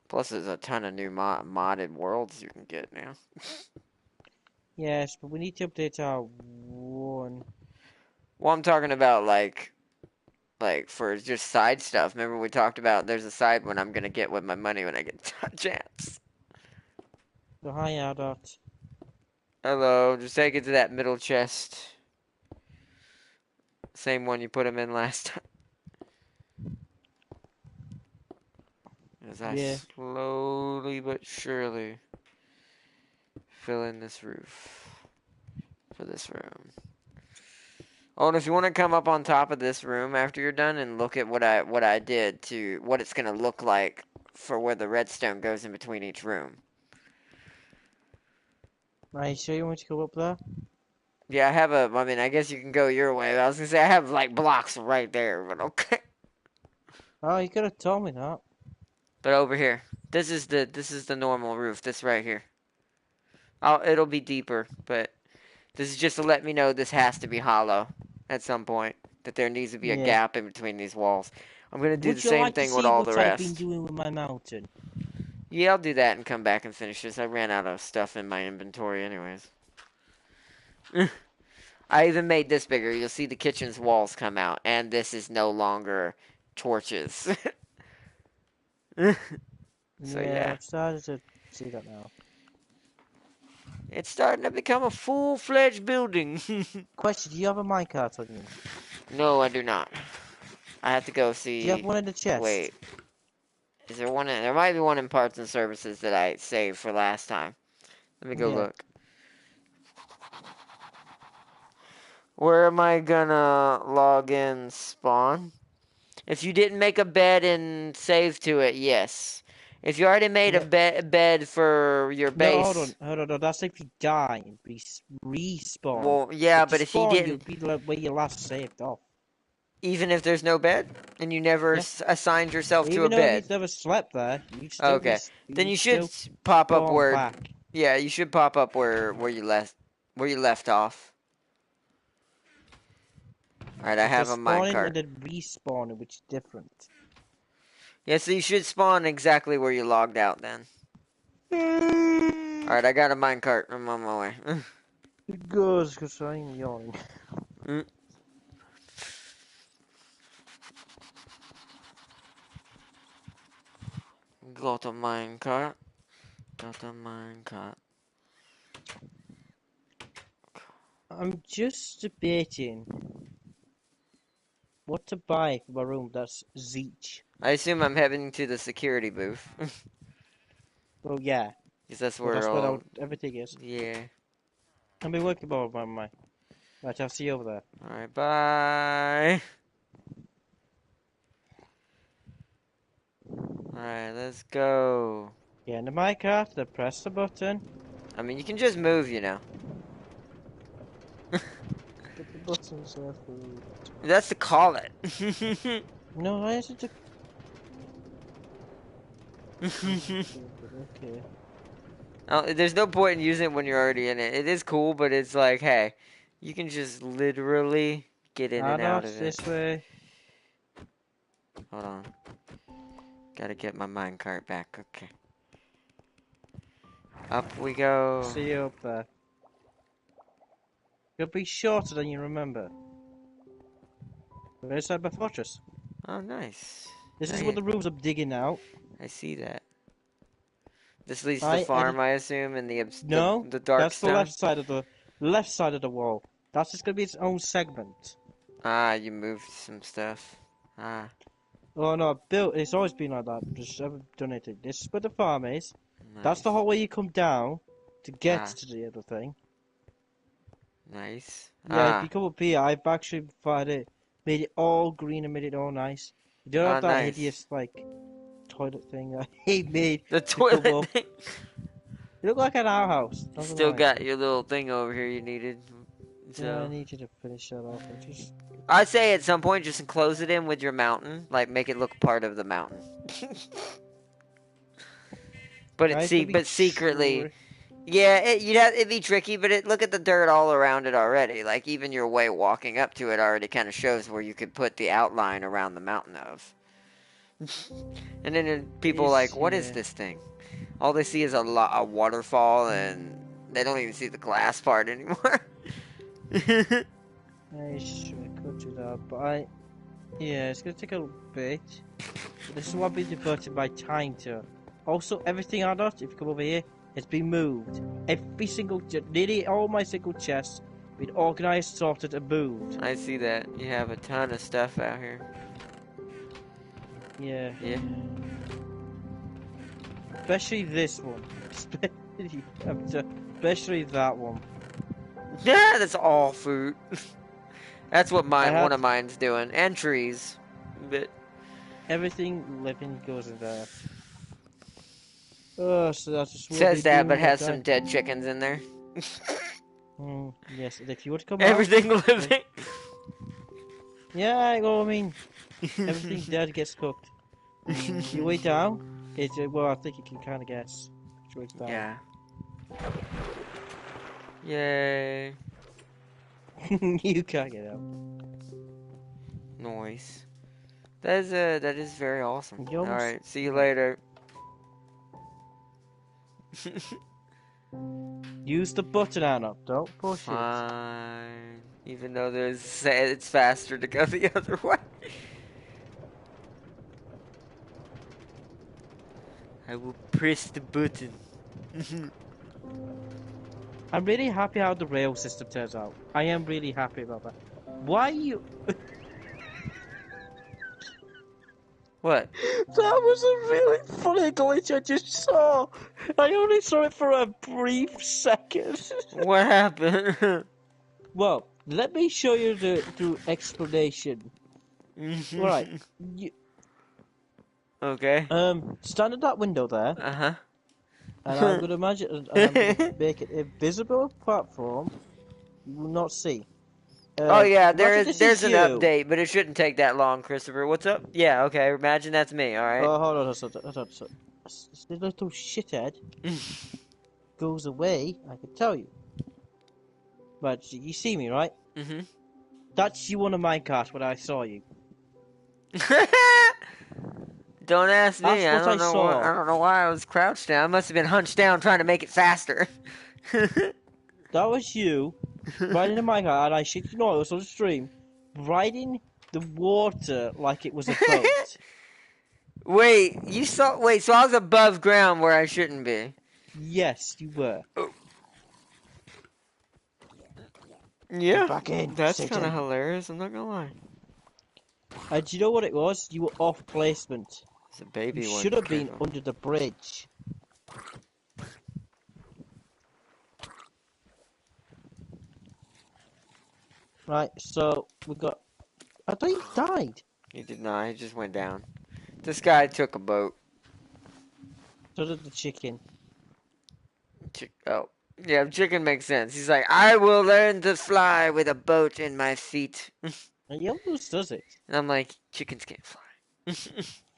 Plus, there's a ton of new modded worlds you can get now. Yes, but we need to update our one. Well, I'm talking about like for just side stuff. Remember we talked about there's a side one I'm gonna get with my money when I get a chance. So hi, Ardot. Hello, just take it to that middle chest. Same one you put him in last time. As I Yeah. slowly but surely fill in this roof for this room. Oh, and if you want to come up on top of this room after you're done and look at what I did to what it's gonna look like for where the redstone goes in between each room. Are you sure you want to go up there? Yeah, I mean, I guess you can go your way. I was gonna say I have like blocks right there, but okay. Oh, you could have told me that. But over here, this is the normal roof. This right here. It'll be deeper, but this is just to let me know this has to be hollow at some point. That there needs to be a Yeah. gap in between these walls. I'm gonna do Would the you same like to thing with see all the what I've been rest. doing with my mountain? Yeah, I'll do that and come back and finish this. I ran out of stuff in my inventory anyways. I even made this bigger. You'll see the kitchen's walls come out, and this is no longer torches. So yeah. I've started to see that now. It's starting to become a full-fledged building. Question, do you have a minecart on you? No, I do not. I have to go see. Do you have one in the chest? Wait. Is there one in... There might be one in parts and services that I saved for last time. Let me go look. Where am I gonna log in spawn? If you didn't make a bed and save to it, yes. If you already made a bed for your base... No, hold on. That's if you die and respawn. Well, yeah, if but if you spawn, didn't... you'll be like where you last saved off. Even if there's no bed? And you never assigned yourself to a Even though bed? you've never slept there, you still Okay. Then you should pop up where... back. Yeah, you should pop up where you left off. Alright, I have a minecart. And then respawning, which is different. Yeah, so you should spawn exactly where you logged out then. Alright, I got a minecart. I'm on my way. It goes, because I'm yawning. Got a minecart. Got a minecart. I'm just debating what to buy for my room that's Zeech. I assume I'm heading to the security booth. Oh, yeah. Because that's where everything is. Yeah. I'll be working more on my... Right, I'll see you over there. Alright, bye. Alright, let's go. Get into my car, then press the button. I mean, you can just move, you know. Put the buttons there for... That's to call it. No, why is it to... Okay. Oh, there's no point in using it when you're already in it. It is cool, but it's like, hey, you can just literally get in and out of it. This way. Hold on. Gotta get my minecart back. Okay. Up we go. See you up there. You'll be shorter than you remember. We're inside my fortress. Oh, nice. This is what the rooms I'm digging out. I see that. This leads to the farm, I assume, and the dark that's stone? the left side of the wall. That's just gonna be its own segment. Ah, you moved some stuff. Ah. Oh no, it's always been like that. Just haven't done anything. This is where the farm is. Nice. That's the whole way you come down to get to the other thing. Nice. Yeah, if you come up here, I've actually made it all green and made it all nice. You don't have that hideous toilet thing that he made. The toilet thing. You look like an outhouse. Still got your little thing over here you needed. So. Yeah, I need you to finish that off. I'd say at some point just enclose it in with your mountain, like make it look part of the mountain. But secretly, Yeah, it'd be tricky, but look at the dirt all around it already. Like, even your way walking up to it already kind of shows where you could put the outline around the mountain of. And then people like, what is this thing? All they see is a waterfall, and they don't even see the glass part anymore. I could do that, but yeah, it's gonna take a little bit. But this is what I've been devoting my time to. Also, everything I got, if you come over here, has been moved. Nearly all my single chests, been organized, sorted, and moved. I see that. You have a ton of stuff out here. Yeah. Yeah. Especially this one. Especially that one. Yeah, that's all fruit. That's what one of mine's doing. And trees. But everything living goes in there. Oh, so that's just what says that, but has some dead chickens in there. Yes, if you were to come everything out, living. Yeah, I mean, everything dead gets cooked. You way down, well, I think you can kind of guess which way it's down. Yeah. Yay. You can't get out. Nice. That is very awesome. Alright, see you later. Use the button, Anna. Don't push Fine. Even though it's faster to go the other way. I will press the button. I'm really happy how the rail system turns out. I am really happy about that. Why you... What? That was a really funny glitch I just saw. I only saw it for a brief second. What happened? Well, let me show you the explanation. Right. Okay. Stand at that window there. Uh-huh. And I'm going to imagine, I'm going to make it a visible platform you will not see. Oh yeah, there's an update, but it shouldn't take that long, Christopher. What's up? Yeah, okay, imagine that's me, alright? Oh, hold on. This little shithead goes away, I can tell you. But you see me, right? Mm-hmm. That's you on a minecart when I saw you. Don't ask me. I don't know why I was crouched down. I must have been hunched down trying to make it faster. That was you riding a minecart, and I shit you not, it was on the stream, riding the water like it was a boat. Wait, so I was above ground where I shouldn't be. Yes, you were. Oh. Yeah, back in, that's kind of hilarious, I'm not gonna lie. Do you know what it was? You were off placement. It's a baby one. You should have been under the bridge. Right, so we got... I thought he died. He did not, he just went down. This guy took a boat. So did the chicken. Oh. Yeah, chicken makes sense. He's like, I will learn to fly with a boat in my feet. And he almost does it. And I'm like, chickens can't fly.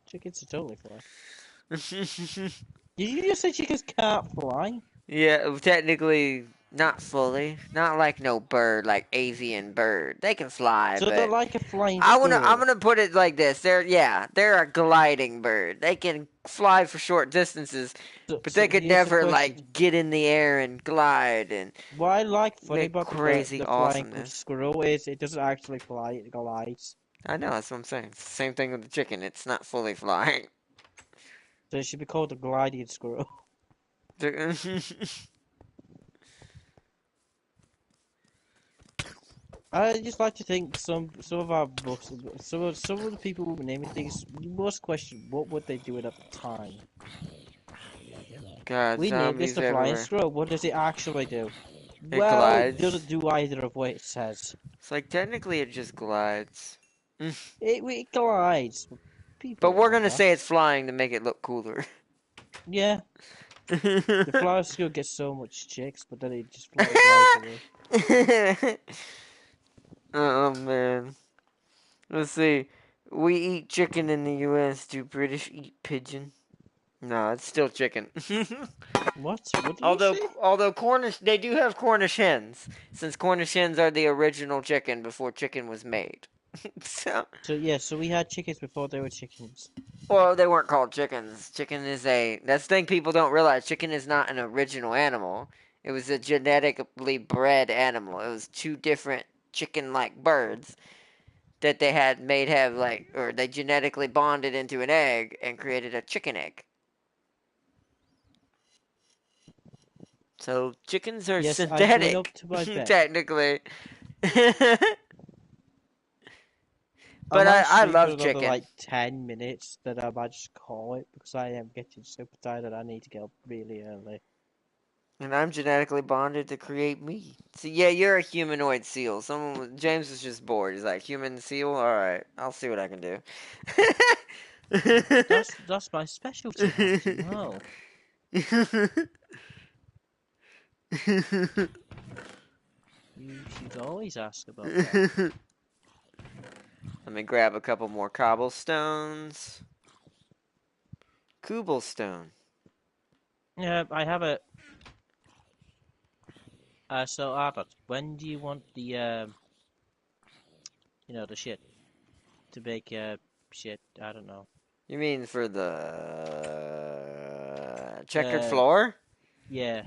Chickens totally fly. Did you just say chickens can't fly? Yeah, technically, not fully. Not like no bird, like avian bird. They can fly, so but they're like a flying squirrel. I'm gonna put it like this. They're a gliding bird. They can fly for short distances, but they could never like get in the air and glide and. What I like funny about crazy the awesomeness. flying squirrel is it doesn't actually fly; it glides. I know, that's what I'm saying. It's the same thing with the chicken. It's not fully flying. So it should be called a gliding squirrel. I just like to think some of our books, some of the people who were naming things, you must question what would they do it at the time. God, we named this the flying squirrel. What does it actually do? It glides. It doesn't do either of what it says. It's like technically it just glides. It glides. But we're gonna say it's flying to make it look cooler. Yeah. The flying squirrel gets so much chicks, but then it just glides away. Oh man. Let's see. We eat chicken in the U.S. Do British eat pigeon? No, it's still chicken. What? What do you say? Although Cornish, they do have Cornish hens, since Cornish hens are the original chicken before chicken was made. So, So yeah, so we had chickens before they were chickens. well, they weren't called chickens. Chicken is that's the thing people don't realize. Chicken is not an original animal. It was a genetically bred animal. It was two different chicken-like birds that they had made have or they genetically bonded into an egg and created a chicken egg. So chickens are Yes, I'm going up synthetic, to my bed. technically. I But might I sleep for love another chicken. like 10 minutes, then I might just call it because I am getting super tired and I need to get up really early. And I'm genetically bonded to create me. So yeah, you're a humanoid seal. James was just bored. He's like, human seal? Alright, I'll see what I can do. That's my specialty, as you know. You should always ask about that. Let me grab a couple more cobblestones. Cobblestone. Yeah, I have a. So Albert, when do you want the the shit to make shit? I don't know. You mean for the checkered Uh, floor? yeah.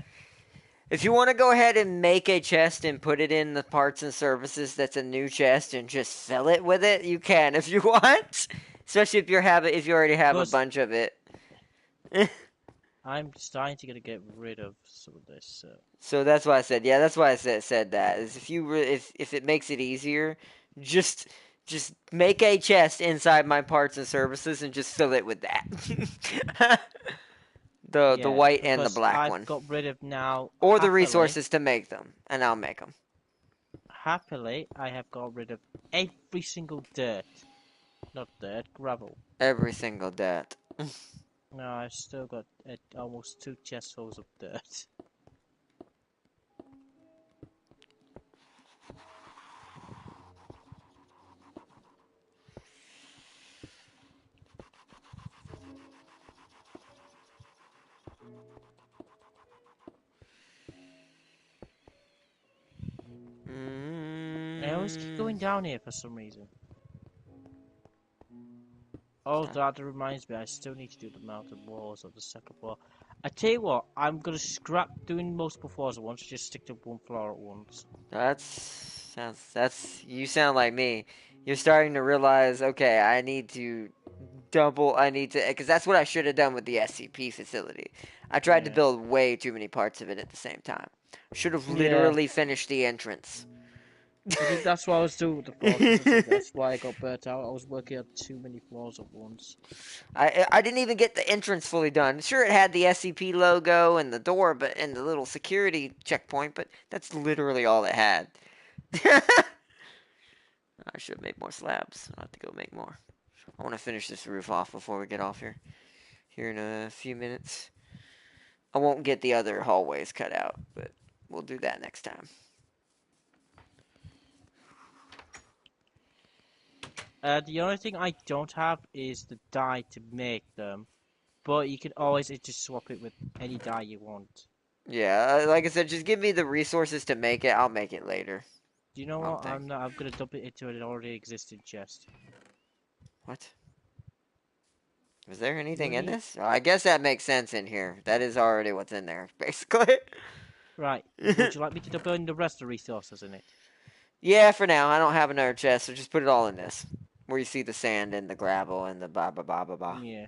If you want to go ahead and make a chest and put it in the parts and services that's a new chest and just fill it with it, you can if you want. Especially if if you already have a Because bunch of it. I'm starting to get rid of some of this. So that's why I said, yeah, that's why I said that. Is if it makes it easier, just make a chest inside my parts and services and just fill it with that. The Yeah, white and the because black I've one. got rid of now Or the resources to make them, and I'll make them. happily, I have got rid of every single dirt. Not dirt, gravel. Every single dirt. No, I've still got almost 2 chestfuls of dirt. I always keep going down here for some reason. Oh, that reminds me, I still need to do the mountain walls of the second floor. I tell you what, I'm gonna scrap doing multiple floors at once, just stick to one floor at once. You sound like me. You're starting to realize, okay, because that's what I should have done with the SCP facility. I tried to Yeah. build way too many parts of it at the same time. Should have Yeah. literally finished the entrance. I think that's what I was doing with the floors. 'Cause I think that's why I got burnt out. I was working on too many floors at once. I didn't even get the entrance fully done. Sure, it had the SCP logo and the door, and the little security checkpoint, but that's literally all it had. I should have made more slabs. I'll have to go make more. I want to finish this roof off before we get off here in a few minutes. I won't get the other hallways cut out, but we'll do that next time. The only thing I don't have is the dye to make them, but you can always just swap it with any dye you want. Yeah, like I said, just give me the resources to make it. I'll make it later. Do you know One what? thing. I'm gonna dump it into an already existing chest. What? Was there anything What do in you... this? Oh, I guess that makes sense in here. That is already what's in there, basically. Right. Would you like me to dump in the rest of the resources in it? Yeah, for now. I don't have another chest, so just put it all in this. Where you see the sand and the gravel and the ba ba ba ba ba. Yeah.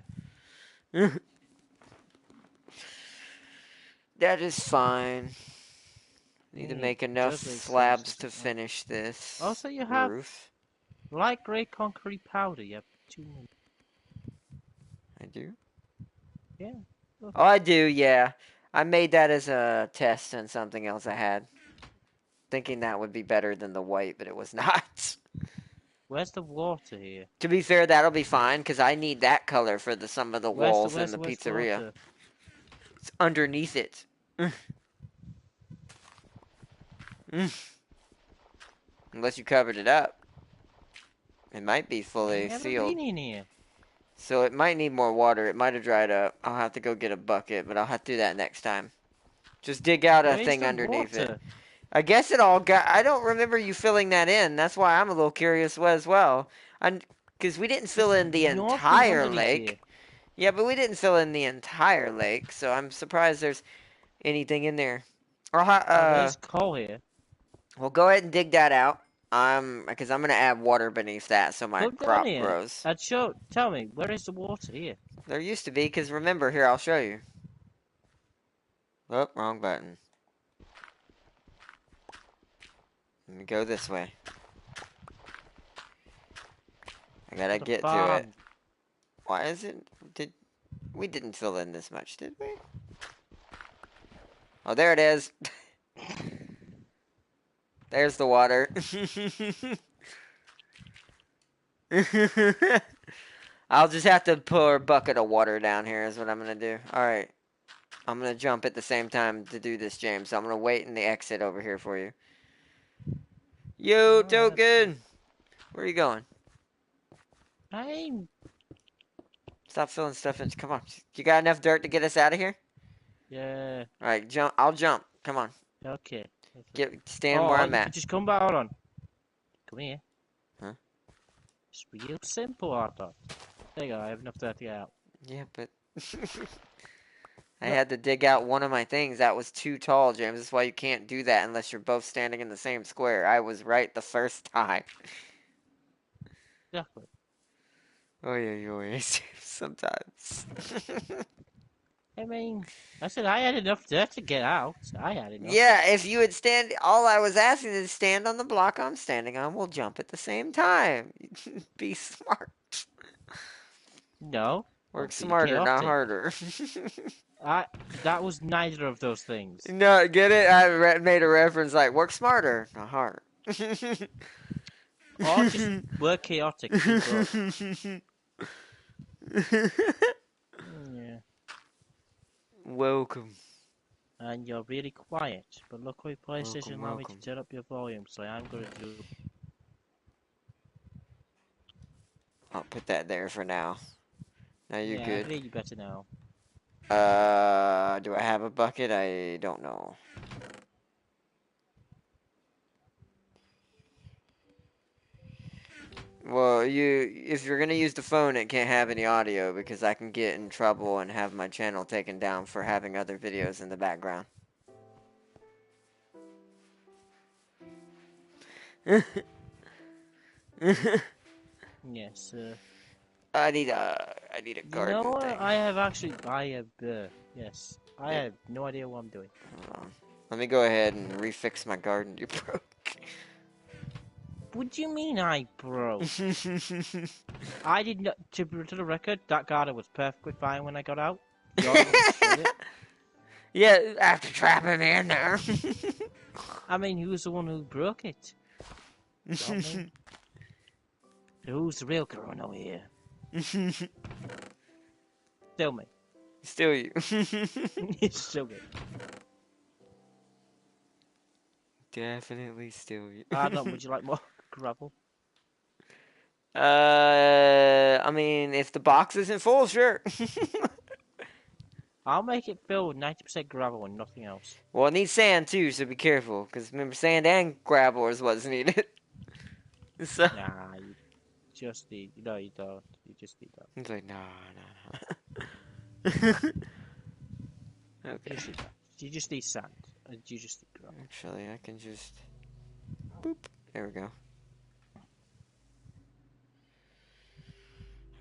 That is fine. Need to make enough Does make sense, slabs does to it not? finish this Also, you have roof. light grey concrete powder. You have 2 many. I do? Yeah. Oh, I do, yeah. I made that as a test on something else I had. Thinking that would be better than the white, but it was not. Where's the water here? To be fair, that'll be fine, because I need that color for some of the walls in the Where's the pizzeria. water? It's underneath it. Unless you covered it up. It might be I've fully never sealed. been in here. So it might need more water. It might have dried up. I'll have to go get a bucket, but I'll have to do that next time. Just dig out a Where's thing the underneath it. water? I guess it all got. I don't remember you filling that in. That's why I'm a little curious as well. Because we didn't fill There's in the nothing entire underneath here. lake. Yeah, but we didn't fill in the entire lake, so I'm surprised there's anything in there. Oh, there's coal here. Well, go ahead and dig that out. Because I'm gonna add water beneath that so my Come down crop here. grows. And tell me, where is the water here? There used to be, because remember, here, I'll show you. Oh, wrong button. Let me go this way. I gotta The get to farm. it. Why is it? We didn't fill in this much, did we? Oh, there it is. There's the water. I'll just have to pour a bucket of water down here is what I'm gonna do. Alright. I'm gonna jump at the same time to do this, James. So I'm gonna wait in the exit over here for you. Yo, Token! Where are you going? I'm... Stop filling stuff in. Come on. You got enough dirt to get us out of here? Yeah. Alright, jump. I'll jump. Come on. Okay. Stand where I'm you at. could just come back. Hold on. Come here. Huh? It's real simple, I thought. There you go. I have enough dirt to get out. Yeah, but... I had to dig out one of my things. That was too tall, James. That's why you can't do that unless you're both standing in the same square. I was right the first time. Exactly. Oh, yeah, sometimes. I mean, I said I had enough dirt to get out. I had enough. Yeah, if you would stand, all I was asking is stand on the block I'm standing on. We'll jump at the same time. Be smart. No. Work Be smarter, not chaotic. harder. That was neither of those things. No, get it? I made a reference like, work smarter, not harder. Or just work chaotic. Yeah. Welcome. And you're really quiet. But luckily PlayStation allowed me to Welcome. turn up your volume, so I'm going to do... I'll put that there for now. Now you're I good. can hear you better now. Do I have a bucket? I don't know. Well, if you're gonna use the phone, it can't have any audio because I can get in trouble and have my channel taken down for having other videos in the background. Yes, I need a garden you know what? thing. Yes. I have no idea what I'm doing. Hold on. Let me go ahead and refix my garden you broke. What do you mean I broke? I did not, to the record, that garden was perfectly fine when I got out. You're the one who destroyed it. Yeah, after trapping me in there. I mean, who's the one who broke it? Not me. Who's the real criminal here? Still me. Still you. It's still me. Definitely still you. Adam, would you like more gravel? I mean, if the box isn't full, sure. I'll make it fill with 90% gravel and nothing else. Well, it needs sand too, so be careful. Because remember, sand and gravel is what's needed. So. Nah, you just need... No, you don't. You just need that. He's like, nah. Okay. You just need sand. And you just need gravel. Actually, I can just... Boop. There we go.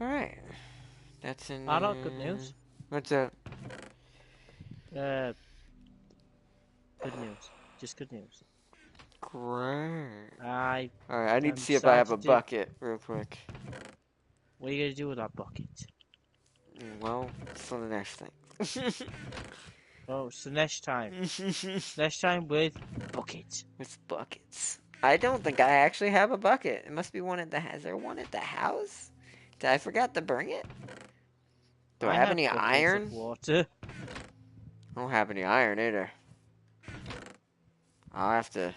Alright. That's in... Good news. What's up? Good news. Just good news. Great. I'm Alright, I need to see if I have a bucket real quick. What are you going to do with that bucket? Well, for the next thing. Oh, it's the next time. Next time with bucket. With buckets. I don't think I actually have a bucket. It must be one at the house. Is there one at the house? Did I forget to bring it? Do I have any buckets iron? of water. I don't have any iron either. I'll have to...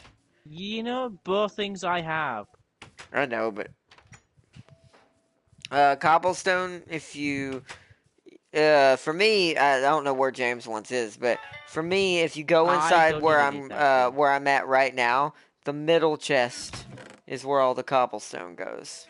You know both things I have. I know, but... Cobblestone, if you... for me, I don't know where James once is, but for me, if you go I inside don't need it, actually. where I'm at right now, the middle chest is where all the cobblestone goes.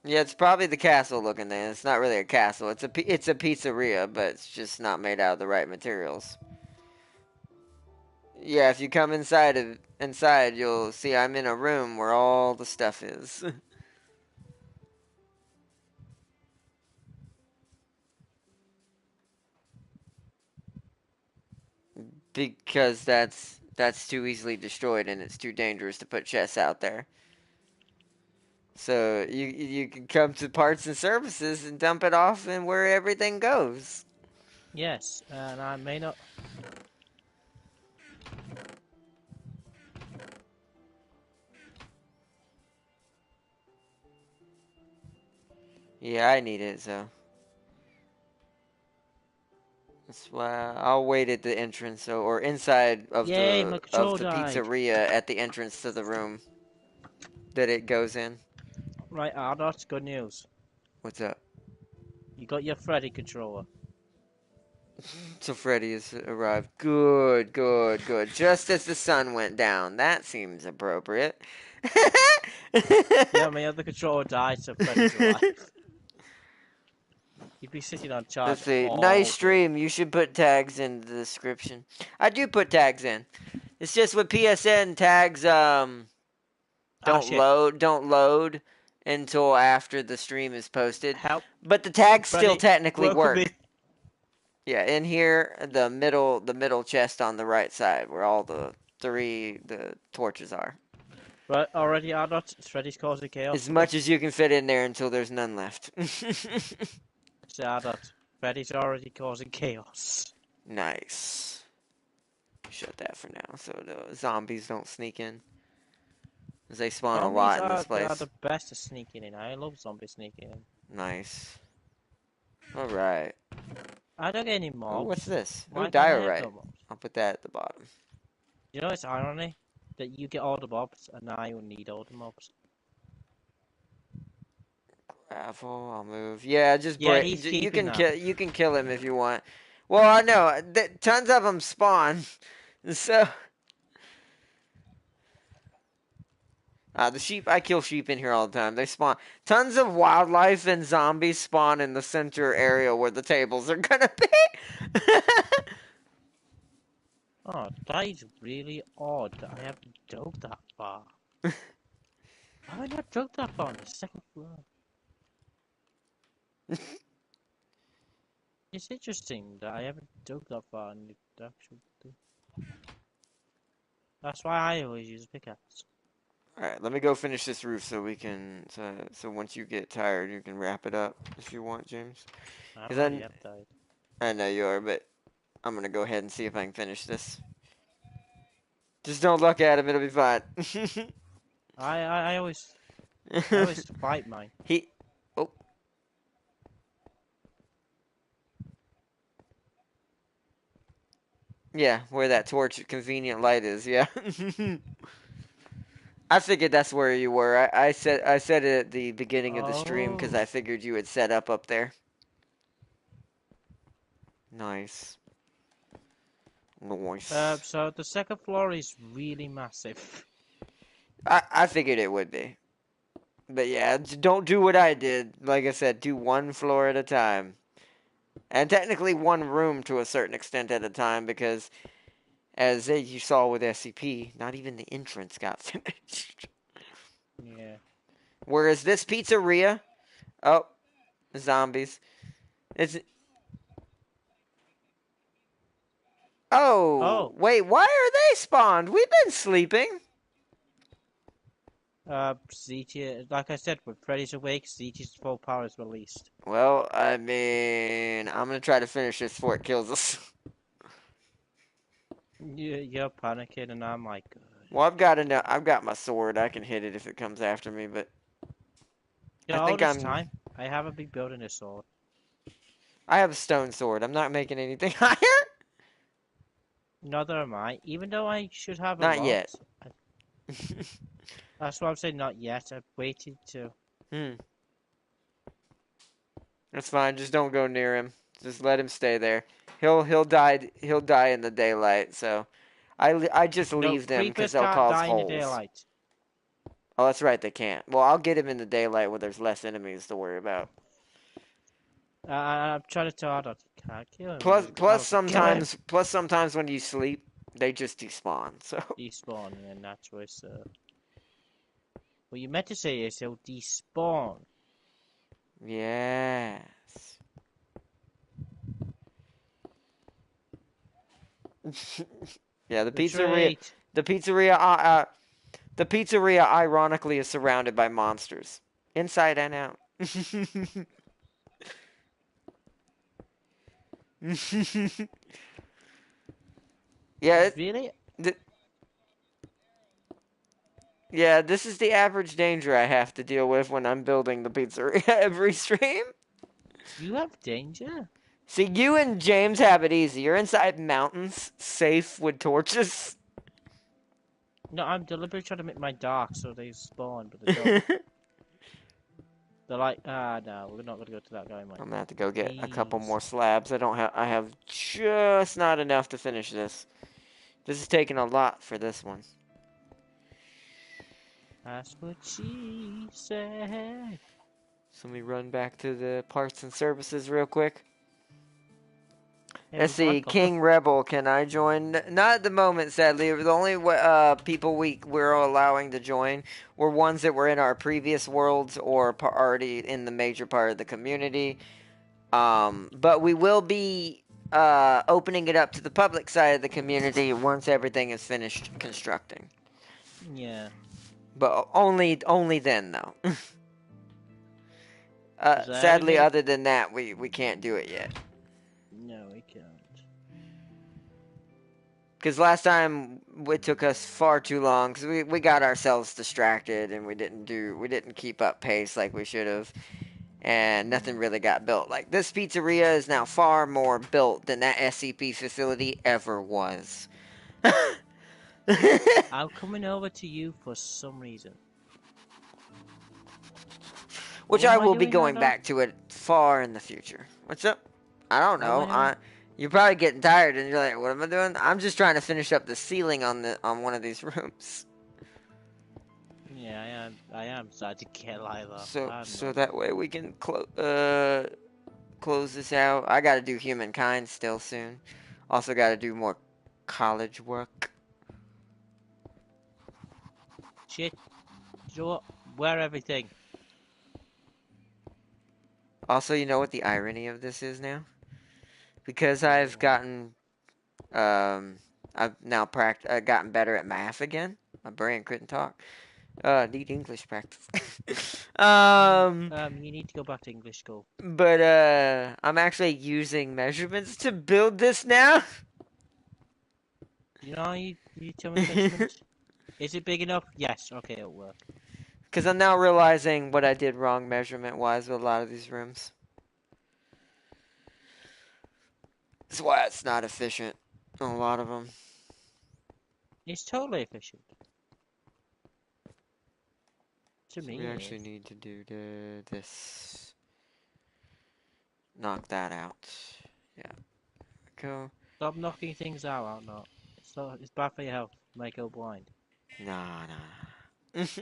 Yeah, it's probably the castle looking thing. It's not really a castle. It's a pizzeria, but it's just not made out of the right materials. Yeah, if you come inside, you'll see I'm in a room where all the stuff is. Because that's too easily destroyed and it's too dangerous to put chests out there. So you can come to parts and services and dump it off and where everything goes. Yes, and I may not. Yeah, I need it, so that's why I'll wait at the entrance or inside Yay, my of control the died. pizzeria at the entrance to the room that it goes in. Right, Ardot, good news. What's up? You got your Freddy controller. So Freddy has arrived. Good, good, good. Just as the sun went down. That seems appropriate. Yeah, my other controller died, so Freddy's alive. You'd be sitting on charge Let's see. Nice all day. stream. You should put tags in the description. I do put tags in. It's just with PSN tags Ah, shit. don't load until after the stream is posted. Help. But the tags still Freddy technically broke me. work. Yeah, in here, the middle chest on the right side, where all the torches are. Right, already Ardot, Freddy's causing chaos. As much as you can fit in there until there's none left. Say Ardot, Freddy's already causing chaos. Nice. Shut that for now, so the zombies don't sneak in. 'Cause they spawn a lot in this They are place. the best at sneaking in. I love zombie sneaking in. Nice. Alright. I don't get any Oh, mobs. what's this? Why Oh, can't I have diorite. no mobs? I'll put that at the bottom. You know, it's irony that you get all the mobs and I don't need all the mobs. Gravel, I'll move. Yeah, just Yeah, break. he's keeping that. You can kill him if you want. Well, I know tons of them spawn, so the sheep. I kill sheep in here all the time. They spawn. Tons of wildlife and zombies spawn in the center area where the tables are gonna be. Oh, that is really odd that I haven't dug that far. Why have I not dug that far on the second floor? It's interesting that I haven't dug that far in the actual thing. That's why I always use a pickaxe. Alright, let me go finish this roof so we can. So once you get tired, you can wrap it up if you want, James. I 'Cause already have died. I know you are, but I'm gonna go ahead and see if I can finish this. Just don't look at him; it'll be fine. I always fight mine. He. Oh. Yeah, where that torch convenient light is. Yeah. I figured that's where you were. I said it at the beginning of the stream because Oh. I figured you would set up there. Nice. Nice. So the second floor is really massive. I figured it would be. But yeah, don't do what I did. Like I said, do one floor at a time. And technically one room to a certain extent at a time because, as you saw with SCP, not even the entrance got finished. Yeah. Whereas this pizzeria, oh, zombies. It's Oh. wait, why are they spawned? We've been sleeping. ZT, like I said, when Freddy's awake, ZT's full power is released. Well, I mean, I'm gonna try to finish this before it kills us. You're panicking, and I'm like, Well, I've got my sword. I can hit it if it comes after me, but you I know, all think this time, I haven't been building a sword. I have a stone sword. I'm not making anything higher. Neither am I. Even though I should have a Not lot. yet. That's why I'm saying not yet. I've waited to. That's fine. Just don't go near him. Just let him stay there. He'll die. He'll die in the daylight. So, I just No, leave them because creepers they'll can't cause die in the holes. daylight. Oh, that's right. They can't. Well, I'll get him in the daylight where there's less enemies to worry about. I'm trying to tell that I can't kill him. Plus sometimes when you sleep, they just despawn. So Despawn, and that's where it's. What you meant to say is he'll despawn. yes. Yeah, the pizzeria. The pizzeria, ironically, is surrounded by monsters, inside and out. Yeah, Really? yeah. This is the average danger I have to deal with when I'm building the pizzeria every stream. You have danger? See, you and James have it easy. You're inside mountains, safe with torches. No, I'm deliberately trying to make mine dark so they spawn, but they don't. They're like, no, we're not gonna go to that guy, mate. I'm gonna have to go get a couple more slabs. I have just not enough to finish this. This is taking a lot for this one. That's what she said. So let me run back to the parts and services real quick. Hey, Let's see, King Rebel, can I join? Not at the moment, sadly. The only people we're allowing to join were ones that were in our previous worlds or already in the major part of the community. But we will be opening it up to the public side of the community once everything is finished constructing. Yeah. But only then, though. Sadly, other than that, we can't do it yet. No, we can't. Because last time it took us far too long because we got ourselves distracted and we didn't keep up pace like we should have, and nothing really got built. Like this pizzeria is now far more built than that SCP facility ever was. I'm coming over to you for some reason. Which I will be going back to it far in the future. What's up? I don't know. You're probably getting tired and you're like, what am I doing? I'm just trying to finish up the ceiling on one of these rooms. Yeah, I am starting to get like that. So that way we can close this out. I gotta do humankind still soon. Also gotta do more college work. Shit. You know what? Wear everything. Also, you know what the irony of this is now? Because I've gotten, I've now gotten better at math again. My brain couldn't talk. Need English practice. You need to go back to English school. But, I'm actually using measurements to build this now. You know, you tell me measurements. Is it big enough? Yes. Okay, it'll work. Because I'm now realizing what I did wrong measurement-wise with a lot of these rooms. That's why it's not efficient on a lot of them. It's totally efficient. To me, we actually need to do this. Knock that out. Yeah. Go. Stop knocking things out, not. It's bad for your health. Might go blind. Nah. It's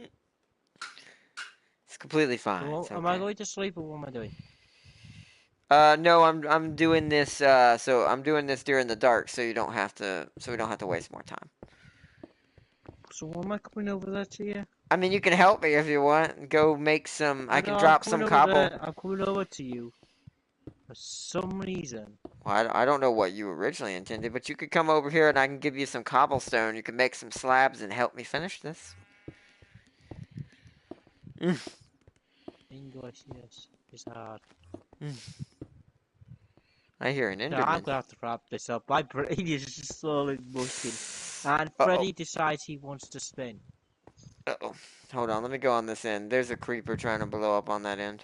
completely fine. So, okay. Am I going to sleep or what am I doing? No, I'm doing this. So I'm doing this during the dark, so we don't have to waste more time. So am I coming over there to you? I mean, you can help me if you want. Go make some. I can drop some cobble. I'm coming over to you. For some reason. Well, I don't know what you originally intended, but you could come over here and I can give you some cobblestone. You can make some slabs and help me finish this. English, yes. It's hard. I hear an Enderman. No, I'm gonna have to wrap this up. My brain is just slowly mushing. And Freddy decides he wants to spin. Uh-oh. Hold on, let me go on this end. There's a creeper trying to blow up on that end.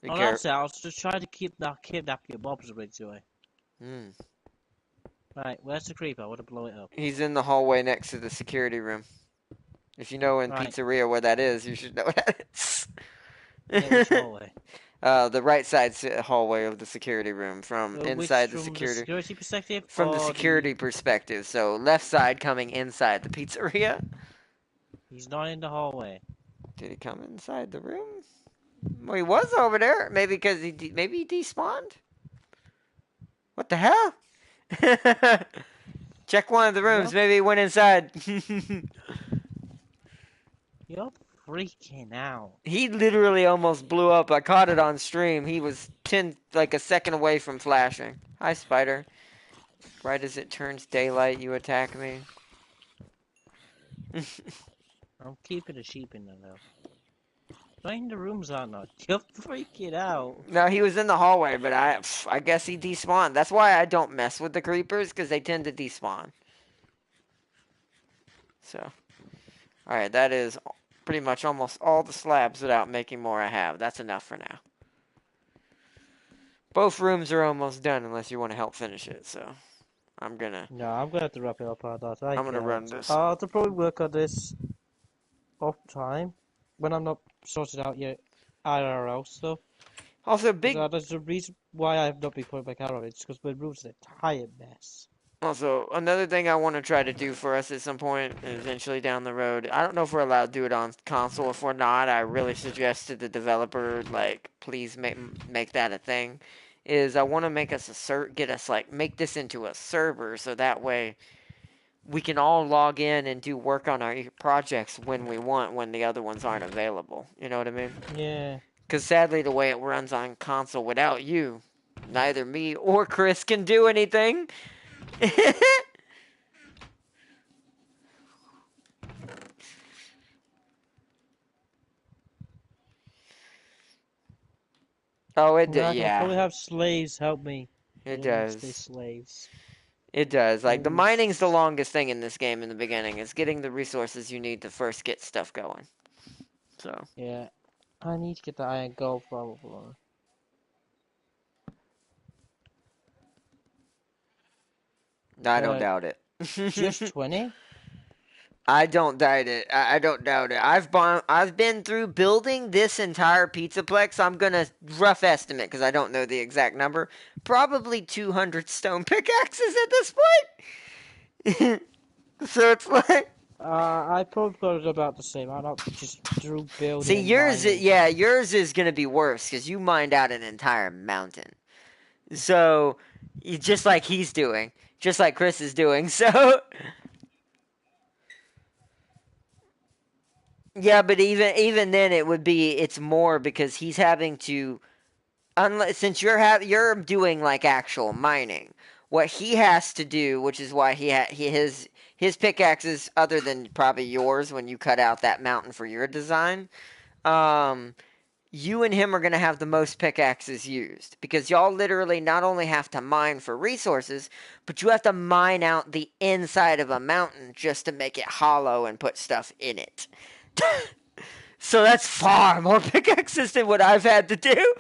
That's it. I was just trying to kidnap your mobs originally. Right, where's the creeper? I want to blow it up. He's in the hallway next to the security room. If you know in Right. Pizzeria where that is, you should know what that is. Yeah, which hallway? The right side hallway of the security room from Which inside the from the security security perspective from the or the... security perspective. So left side coming inside the pizzeria. He's not in the hallway. Did he come inside the room? Well, he was over there. Maybe because maybe he despawned. What the hell? Check one of the rooms. Yep. Maybe he went inside. You're freaking out. He literally almost blew up. I caught it on stream. He was like a second away from flashing. Hi, Spider. Right as it turns daylight, you attack me. I'm keeping a sheep in there though. Join the rooms are not. You're freaking out. No, he was in the hallway, but I guess he despawned. That's why I don't mess with the creepers, because they tend to despawn. So, alright, that is pretty much almost all the slabs without making more I have. That's enough for now. Both rooms are almost done unless you want to help finish it, so I'm gonna... No, I'm gonna have to wrap it up on that. I'm gonna run this. I'll have to probably work on this off time when I'm not sorted out yet IRL stuff. Also, big... There's the reason why I have not been putting my camera on. It's because my room's an entire mess. Also, another thing I want to try to do for us at some point, eventually down the road, I don't know if we're allowed to do it on console. If we're not, I really suggest to the developer, like, please make that a thing. Is I want to make us make this into a server, so that way we can all log in and do work on our projects when we want, when the other ones aren't available. You know what I mean? Yeah. Because sadly, the way it runs on console without you, neither me or Chris can do anything. Oh, it does, I'll probably yeah. have slaves help me. It Stay does. slaves. It does. Like, the Ooh. mining's the longest thing in this game in the beginning. It's getting the resources you need to first get stuff going. So. Yeah. I need to get the iron gold probably. I don't doubt it. Just 20? I don't doubt it. I don't doubt it. I've been through building this entire pizzaplex. I'm gonna rough estimate because I don't know the exact number. Probably 200 stone pickaxes at this point. So it's like. I probably got it about the same. I'm not just through building. See, yours is gonna be worse because you mined out an entire mountain. So, just like he's doing, just like Chris is doing. So. Yeah, but even then it's more because he's having to since you're doing like actual mining. What he has to do, which is why his pickaxes other than probably yours when you cut out that mountain for your design, you and him are going to have the most pickaxes used because y'all literally not only have to mine for resources, but you have to mine out the inside of a mountain just to make it hollow and put stuff in it. So that's far more pickaxes than what I've had to do.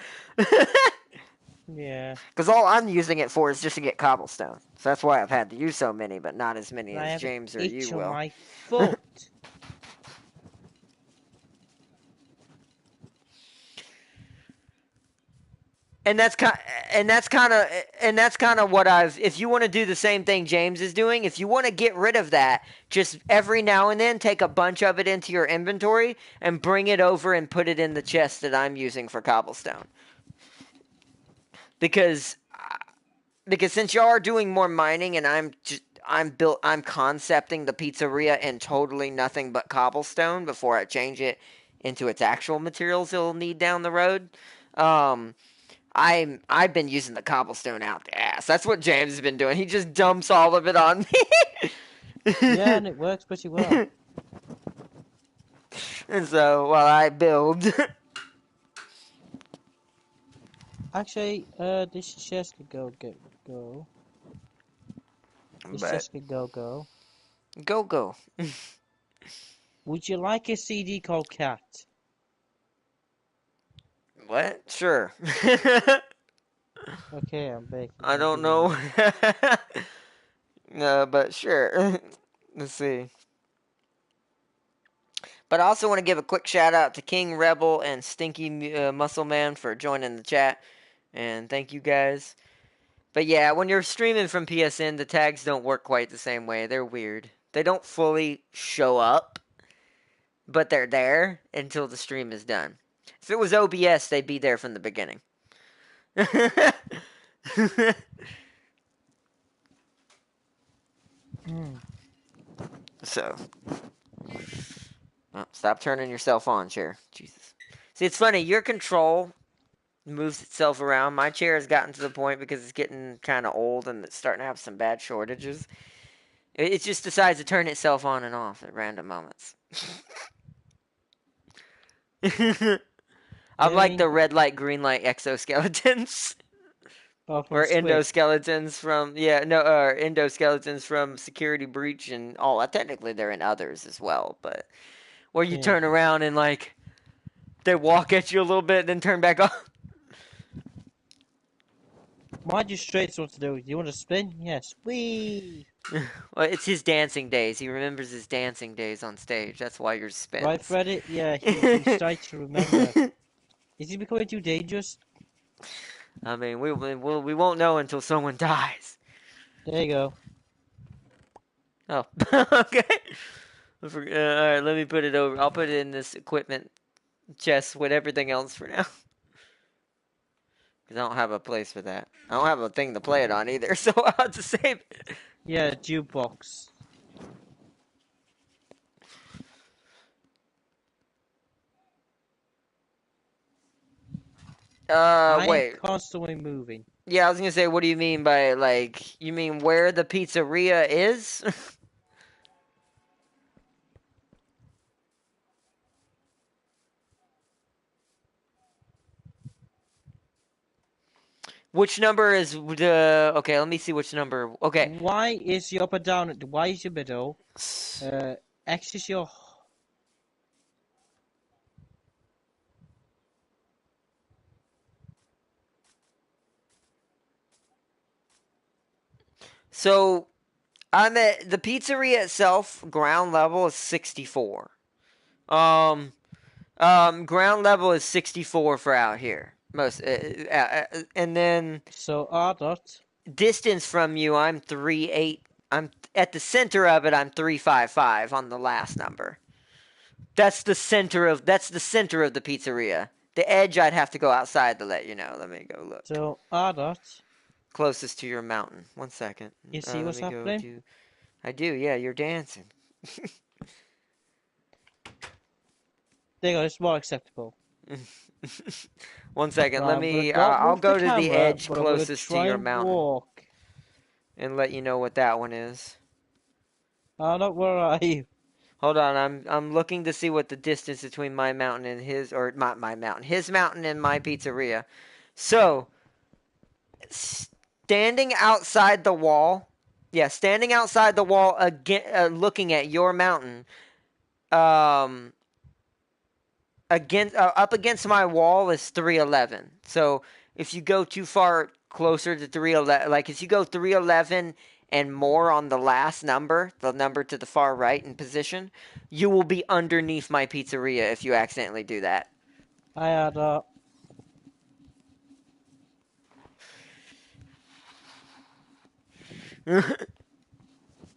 Yeah. Because all I'm using it for is just to get cobblestone. So that's why I've had to use so many, but not as many as James or you will. My foot. And that's kind of what I've. If you want to do the same thing James is doing, if you want to get rid of that, just every now and then take a bunch of it into your inventory and bring it over and put it in the chest that I'm using for cobblestone. Because since y'all are doing more mining and I'm concepting the pizzeria in totally nothing but cobblestone before I change it into its actual materials it'll need down the road. I've been using the cobblestone out the ass. That's what James has been doing. He just dumps all of it on me. Yeah, and it works pretty well. And so while I build. Actually, this chest could go. This chest could go. Go. Would you like a CD called Cat? What? Sure. Okay, I'm baking. I don't know. But sure. Let's see. But I also want to give a quick shout out to King Rebel and Stinky Muscle Man for joining the chat. And thank you guys. But yeah, when you're streaming from PSN, the tags don't work quite the same way. They're weird. They don't fully show up, but they're there until the stream is done. If it was OBS, they'd be there from the beginning. So, oh, stop turning yourself on, chair. Jesus. See, it's funny. Your control moves itself around. My chair has gotten to the point because it's getting kind of old and it's starting to have some bad shortages. It just decides to turn itself on and off at random moments. I'm like the red light, green light exoskeletons. Or endoskeletons from endoskeletons from Security Breach and all. Technically, they're in others as well, but where you turn around and like they walk at you a little bit, then turn back off. Magistrates what to do. You want to spin? Yes. Whee! Well, it's his dancing days. He remembers his dancing days on stage. That's why you're spins. Right, Freddy? Yeah, he's trying to remember. Is he becoming too dangerous? I mean, we won't know until someone dies. There you go. Oh, okay. All right, let me put it over. I'll put it in this equipment chest with everything else for now. Because I don't have a place for that. I don't have a thing to play it on either, so I'll have to save it. Yeah, jukebox. Wait. Constantly moving. Yeah, I was gonna say, what do you mean by, like, you mean where the pizzeria is? Which number is the... Okay, let me see which number... Okay. Y is your up and down. Y is your middle. X is your... So, I'm at... The pizzeria itself, ground level is 64. Ground level is 64 for out here. And then... So, R dot. Distance from you, I'm 3.8. I'm at the center of it. I'm 355 on the last number. That's the center of the pizzeria. The edge, I'd have to go outside to let you know. Let me go look. So R dot. Closest to your mountain. 1 second. You see what's happening? I do. Yeah, you're dancing. There you go. It's more acceptable. 1 second. Let me. I'll go to the edge closest to your mountain. And let you know what that one is. Oh, no, where are you? Hold on, I'm looking to see what the distance between my mountain and his, or my mountain, his mountain and my pizzeria. So, standing outside the wall, again, looking at your mountain, up against my wall is 311. So, if you go too far closer to 311, like if you go 311 and more on the last number, the number to the far right in position, you will be underneath my pizzeria if you accidentally do that. I had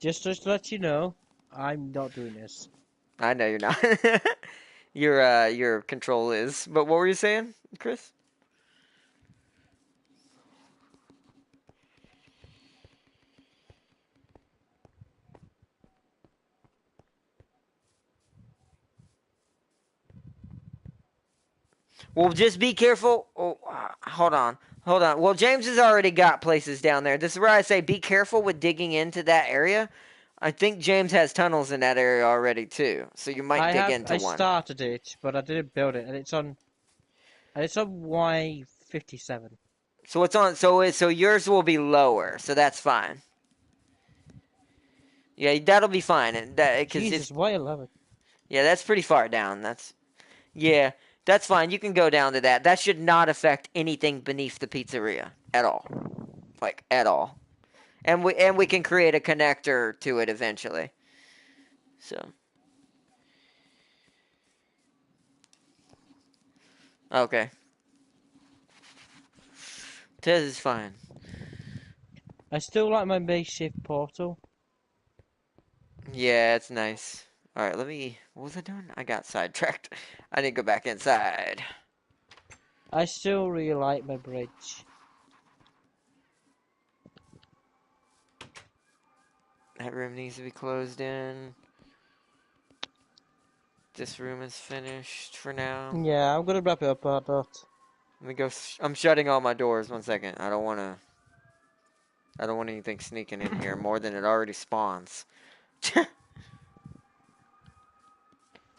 just to let you know, I'm not doing this. I know you're not. Your control is. But what were you saying, Chris? Well, just be careful. Oh, hold on. Well, James has already got places down there. This is where I say be careful with digging into that area. I think James has tunnels in that area already too, so you might dig into one. I started it, but I didn't build it, and it's on Y57. So it's on. So yours will be lower, so that's fine. Yeah, that'll be fine, and Jesus, Y11. Yeah, that's pretty far down. That's fine. You can go down to that. That should not affect anything beneath the pizzeria at all. Like, at all. And we can create a connector to it eventually. So. Okay. Tez is fine. I still like my makeshift portal. Yeah, it's nice. Alright, let me... What was I doing? I got sidetracked. I need to go back inside. I still really like my bridge. That room needs to be closed in. This room is finished for now. Yeah, I'm gonna wrap it up, Ardot. Let me go... I'm shutting all my doors. 1 second. I don't want anything sneaking in here more than it already spawns. That's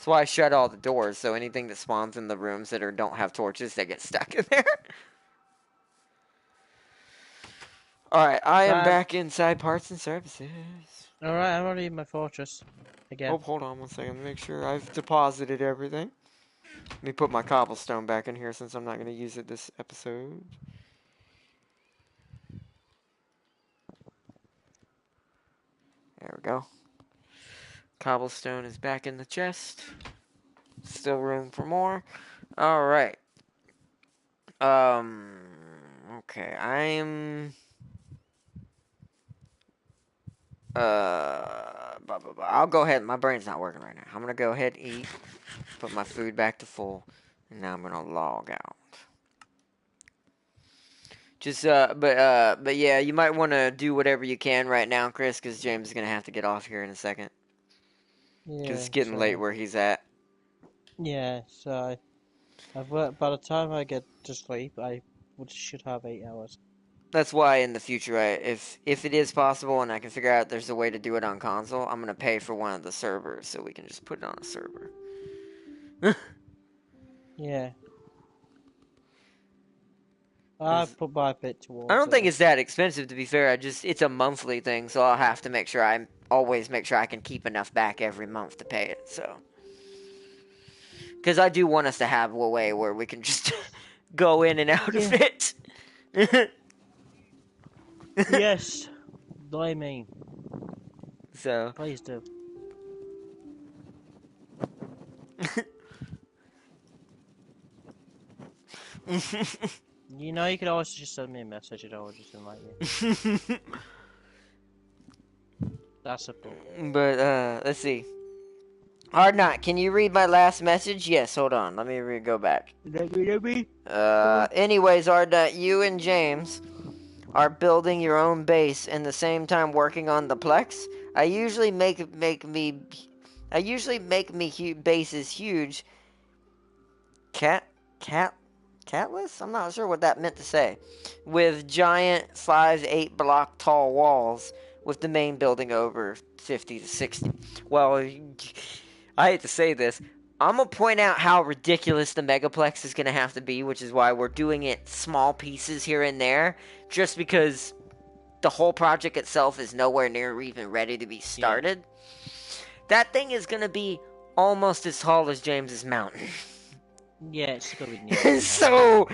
why I shut all the doors, so anything that spawns in the rooms that don't have torches, they get stuck in there. Alright, I am back inside parts and services. Alright, I'm already in my fortress. Again. Oh, hold on 1 second. Make sure I've deposited everything. Let me put my cobblestone back in here since I'm not going to use it this episode. There we go. Cobblestone is back in the chest. Still room for more. Alright. Okay, I'm... I'll go ahead. My brain's not working right now. I'm gonna go ahead and eat. Put my food back to full. And now I'm gonna log out. Just, but yeah, you might want to do whatever you can right now, Chris, because James is gonna have to get off here in a second. Yeah. Because it's getting late where he's at. Yeah, so I've worked. By the time I get to sleep, I should have 8 hours. That's why in the future, if it is possible and I can figure out there's a way to do it on console, I'm gonna pay for one of the servers so we can just put it on a server. Yeah. I put my bit towards I don't think it's that expensive, to be fair. It's a monthly thing, so I'll have to make sure I can keep enough back every month to pay it. So, because I do want us to have a way where we can just go in and out of it. Yes, I mean. So. Please do. You know, you could always just send me a message and I'll just invite you. That's a problem. But, let's see. Hard Knot, can you read my last message? Yes, hold on. Let me go back. Anyways, Hard Knot, you and James are building your own base and the same time working on the Plex. I usually make me bases huge. Catless? I'm not sure what that meant to say. With giant 5-8 block tall walls with the main building over 50 to 60. Well, I hate to say this. I'm going to point out how ridiculous the Megaplex is going to have to be, which is why we're doing it small pieces here and there, just because the whole project itself is nowhere near even ready to be started. Yeah. That thing is going to be almost as tall as James's mountain. Yeah, it's going to be near. So,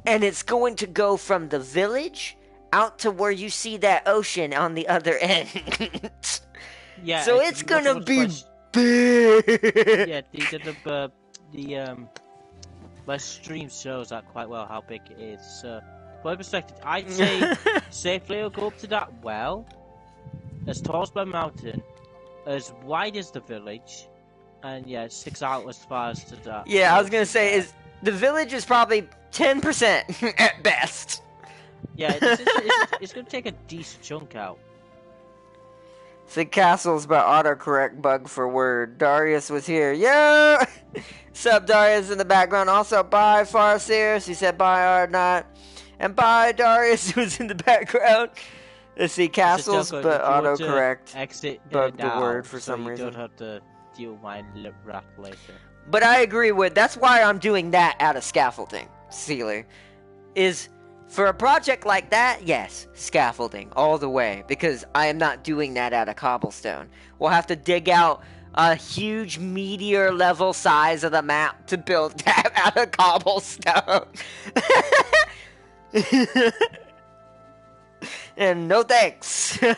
and it's going to go from the village out to where you see that ocean on the other end. Yeah. So it's going to be big. Yeah, my stream shows that quite well how big it is. So, for perspective, I'd say safely it'll go up to that well, as tall as my mountain, as wide as the village, and yeah, it sticks out as far as to that. Yeah, I was gonna say the village is probably 10% at best. Yeah, it's gonna take a decent chunk out. The castles by autocorrect bug for word. Darius was here. Yo! Sup, Darius in the background. Also, bye, Farseer. He said bye, Ardnot. And bye, Darius was in the background. Let's see, castles, but autocorrect bugged the word for some reason. You don't have to deal with my rap later. But I agree with, that's why I'm doing that out of scaffolding, Sealer. Is, for a project like that, yes, scaffolding, all the way. Because I am not doing that out of cobblestone. We'll have to dig out a huge meteor level size of the map to build that out of cobblestone. And no thanks. The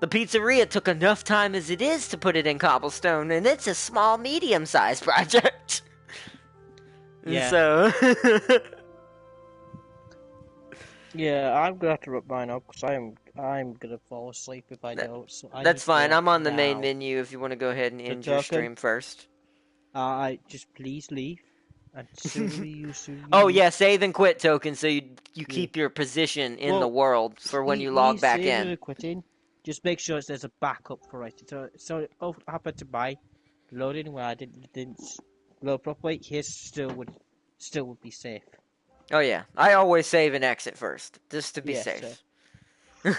pizzeria took enough time as it is to put it in cobblestone, and it's a small, medium-sized project. Yeah. So... Yeah, I'm gonna have to wrap mine up because I'm gonna fall asleep if I don't. So I That's need to fine. go I'm on the main now. menu if you want to go ahead and So end your Token, stream first. I just please leave and soon Oh, leave. yeah, save and quit token so you Yeah. keep your position in the Well, world for when you log back saving in. and quitting. Just make sure there's a backup for it. So oh, happened to buy loading where I didn't load properly. His still would be safe. Oh, yeah. I always save and exit first, just to be Yeah. safe. So.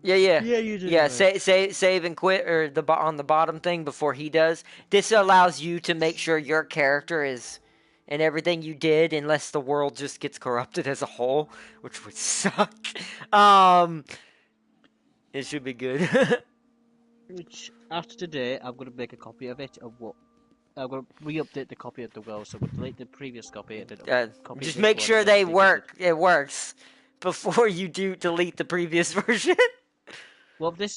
Yeah, yeah. Yeah, you do. Yeah, save and quit or on the bottom thing before he does. This allows you to make sure your character is and everything you did, unless the world just gets corrupted as a whole, which would suck. It should be good. Which after today, I'm gonna make a copy of it. I'm gonna re-update the copy of the world. So we'll delete the previous copy and then copy Just this make one sure and they update work. It works before you do delete the previous version. Well, the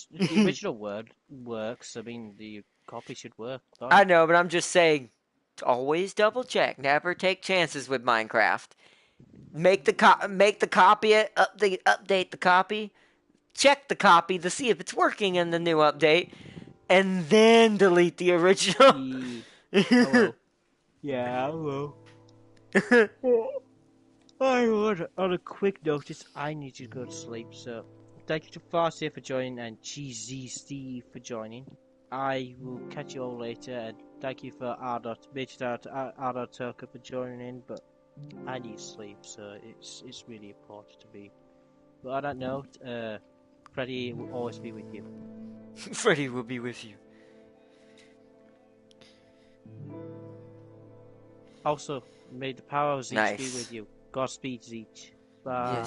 original word works. I mean, the copy should work. I know, but I'm just saying, always double check. Never take chances with Minecraft. Make the copy update the copy. Check the copy to see if it's working in the new update, and then delete the original. Hello. Yeah, hello. On a quick notice, I need to go to sleep, so thank you to Farsi for joining and Cheesy Steve for joining. I will catch you all later, and thank you for Ardot Turka for joining in, but I need sleep, so it's really important to me. But on that note, Freddy will always be with you. Freddy will be with you. Also, may the power of Zeech be with you. Godspeed, Zeech. Bye.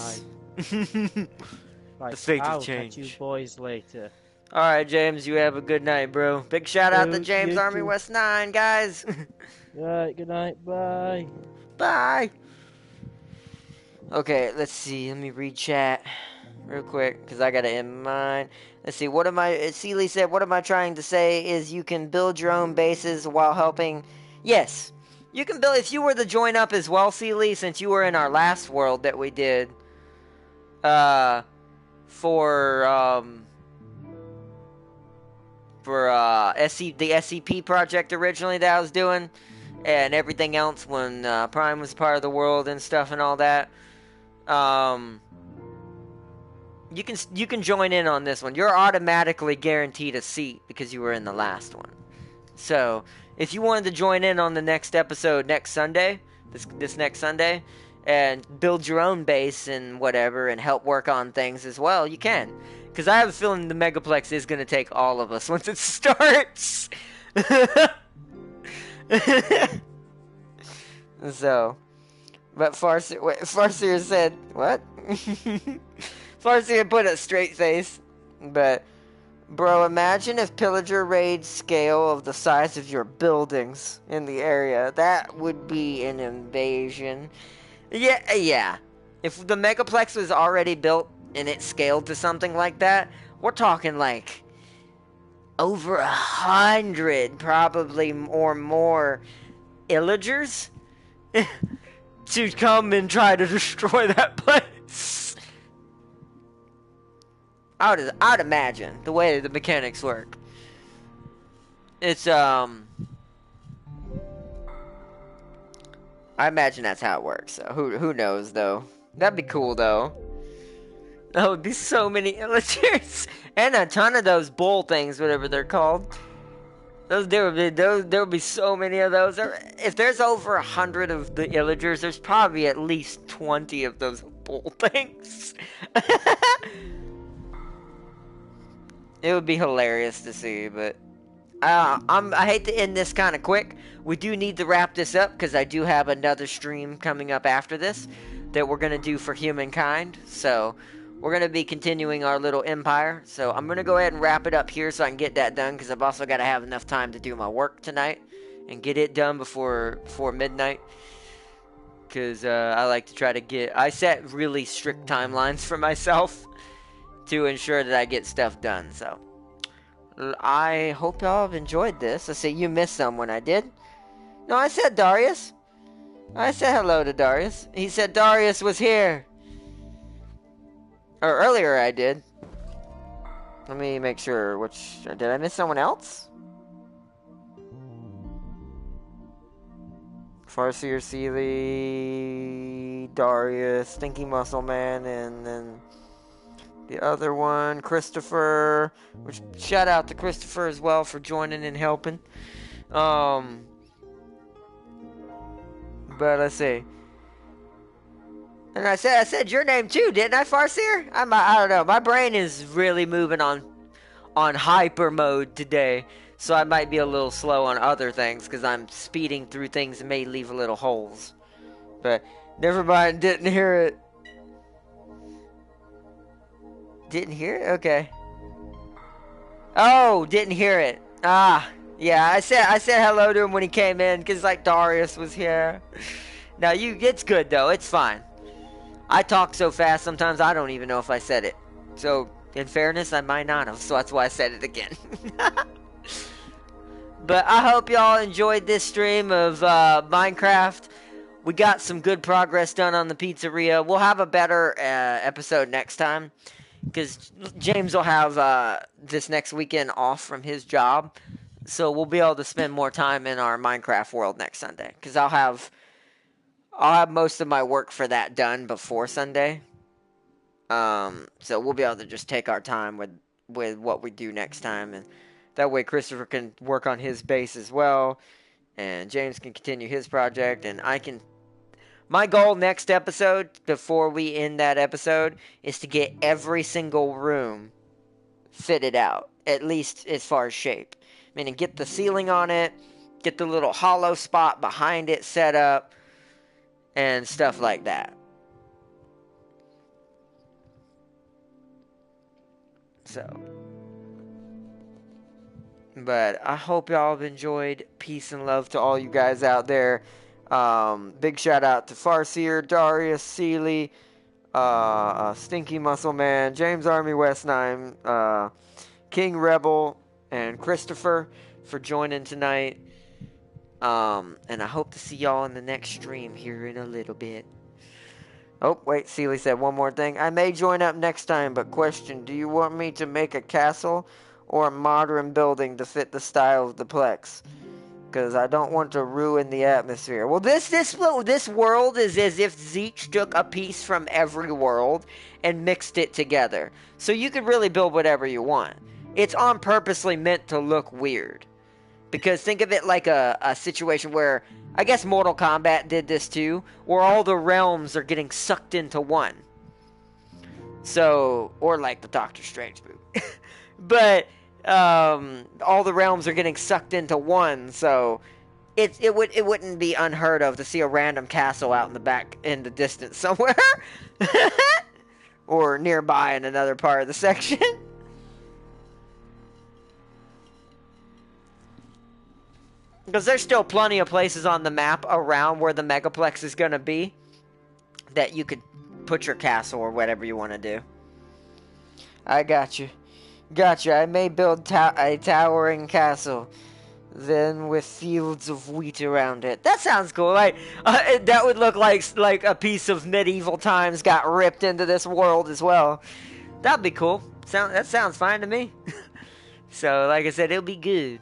Yes. Right, The fate I'll of change. catch you boys later. Alright, James, you have a good night, bro. Big shout out to James You Army too. West 9, guys. Right, good night. Bye. Bye. Okay, let's see. Let me read chat real quick because I gotta end mine. Let's see. What am I? Seeley said, "What am I trying to say? Is you can build your own bases while helping." Yes, you can build if you were to join up as well, Seeley, since you were in our last world that we did. For the SCP project originally that I was doing, and everything else when Prime was part of the world and stuff and all that. You can join in on this one. You're automatically guaranteed a seat because you were in the last one. So if you wanted to join in on the next episode next Sunday, this next Sunday, and build your own base and whatever, and help work on things as well, you can. Because I have a feeling the Megaplex is going to take all of us once it starts. So, but Farseer said, what? Farseer put a straight face, but, bro, imagine if pillager raids scale of the size of your buildings in the area. That would be an invasion. Yeah. If the Megaplex was already built and it scaled to something like that, we're talking like over 100, probably or more, illagers to come and try to destroy that place. I'd imagine the way the mechanics work. It's I imagine that's how it works. So who knows though? That'd be cool though. That would be so many illagers and a ton of those bull things, whatever they're called. There would be so many of those. If there's over 100 of the illagers, there's probably at least 20 of those bull things. It would be hilarious to see, but I hate to end this kind of quick. We do need to wrap this up because I do have another stream coming up after this that we're gonna do for humankind. So we're gonna be continuing our little empire. So I'm gonna go ahead and wrap it up here so I can get that done because I've also got to have enough time to do my work tonight and get it done before midnight. because I like to try to I set really strict timelines for myself to ensure that I get stuff done. So I hope y'all have enjoyed this. I say you missed someone. I did. No, I said Darius. I said hello to Darius. He said Darius was here. Or earlier I did. Let me make sure. Did I miss someone else? Farseer, Sealy, Darius, Stinky Muscle Man, and then the other one, Christopher. Which shout out to Christopher as well for joining and helping. But let's see. And I said your name too, didn't I, Farseer? I don't know. My brain is really moving on hyper mode today, so I might be a little slow on other things because I'm speeding through things and may leave little holes. But never mind. Didn't hear it. Didn't hear it? Okay. Oh, didn't hear it. Ah, yeah. I said hello to him when he came in because like Darius was here. Now it's good though. It's fine. I talk so fast sometimes I don't even know if I said it. So, in fairness, I might not have, so that's why I said it again. But I hope y'all enjoyed this stream of Minecraft. We got some good progress done on the pizzeria. We'll have a better episode next time, because James will have this next weekend off from his job. So we'll be able to spend more time in our Minecraft world next Sunday, because I'll have most of my work for that done before Sunday. So we'll be able to just take our time with what we do next time. And that way Christopher can work on his base as well. And James can continue his project. And I can... My goal next episode, before we end that episode, is to get every single room fitted out. At least as far as shape. Meaning get the ceiling on it. Get the little hollow spot behind it set up. And stuff like that. So. But I hope y'all have enjoyed. Peace and love to all you guys out there. Big shout out to Farseer, Darius, Sealy, Stinky Muscle Man, James Army West 9, King Rebel, and Christopher for joining tonight. And I hope to see y'all in the next stream here in a little bit. Oh, wait, Sealy said one more thing. I may join up next time, but question, do you want me to make a castle or a modern building to fit the style of the Plex? Because I don't want to ruin the atmosphere. Well, this world is as if Zeech took a piece from every world and mixed it together. So you could really build whatever you want. It's on purposely meant to look weird. Because think of it like a situation where, I guess Mortal Kombat did this too, where all the realms are getting sucked into one. So, or like the Doctor Strange movie. But, all the realms are getting sucked into one, so it wouldn't be unheard of to see a random castle out in the back, in the distance somewhere. Or nearby in another part of the section. Because there's still plenty of places on the map around where the Megaplex is going to be that you could put your castle or whatever you want to do. I got you. Gotcha. I may build a towering castle, then with fields of wheat around it. That sounds cool. Like that would look like a piece of medieval times got ripped into this world as well. That'd be cool. That sounds fine to me. So, like I said, it'll be good.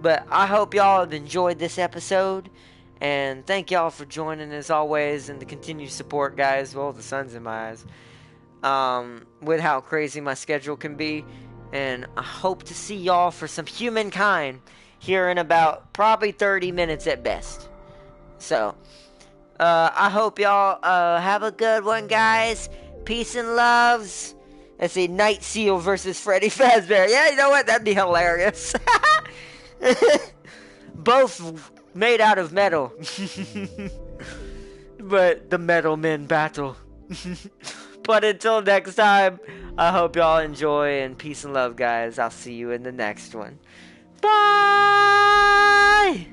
But I hope y'all have enjoyed this episode. And thank y'all for joining as always. And the continued support, guys. Well, the sun's in my eyes. With how crazy my schedule can be. And I hope to see y'all for some humankind here in about probably 30 minutes at best. So, I hope y'all have a good one, guys. Peace and loves. Let's see, Night Seal versus Freddy Fazbear. Yeah, you know what? That'd be hilarious. Both made out of metal. But the metal men battle. But until next time, I hope y'all enjoy and peace and love, guys. I'll see you in the next one. Bye!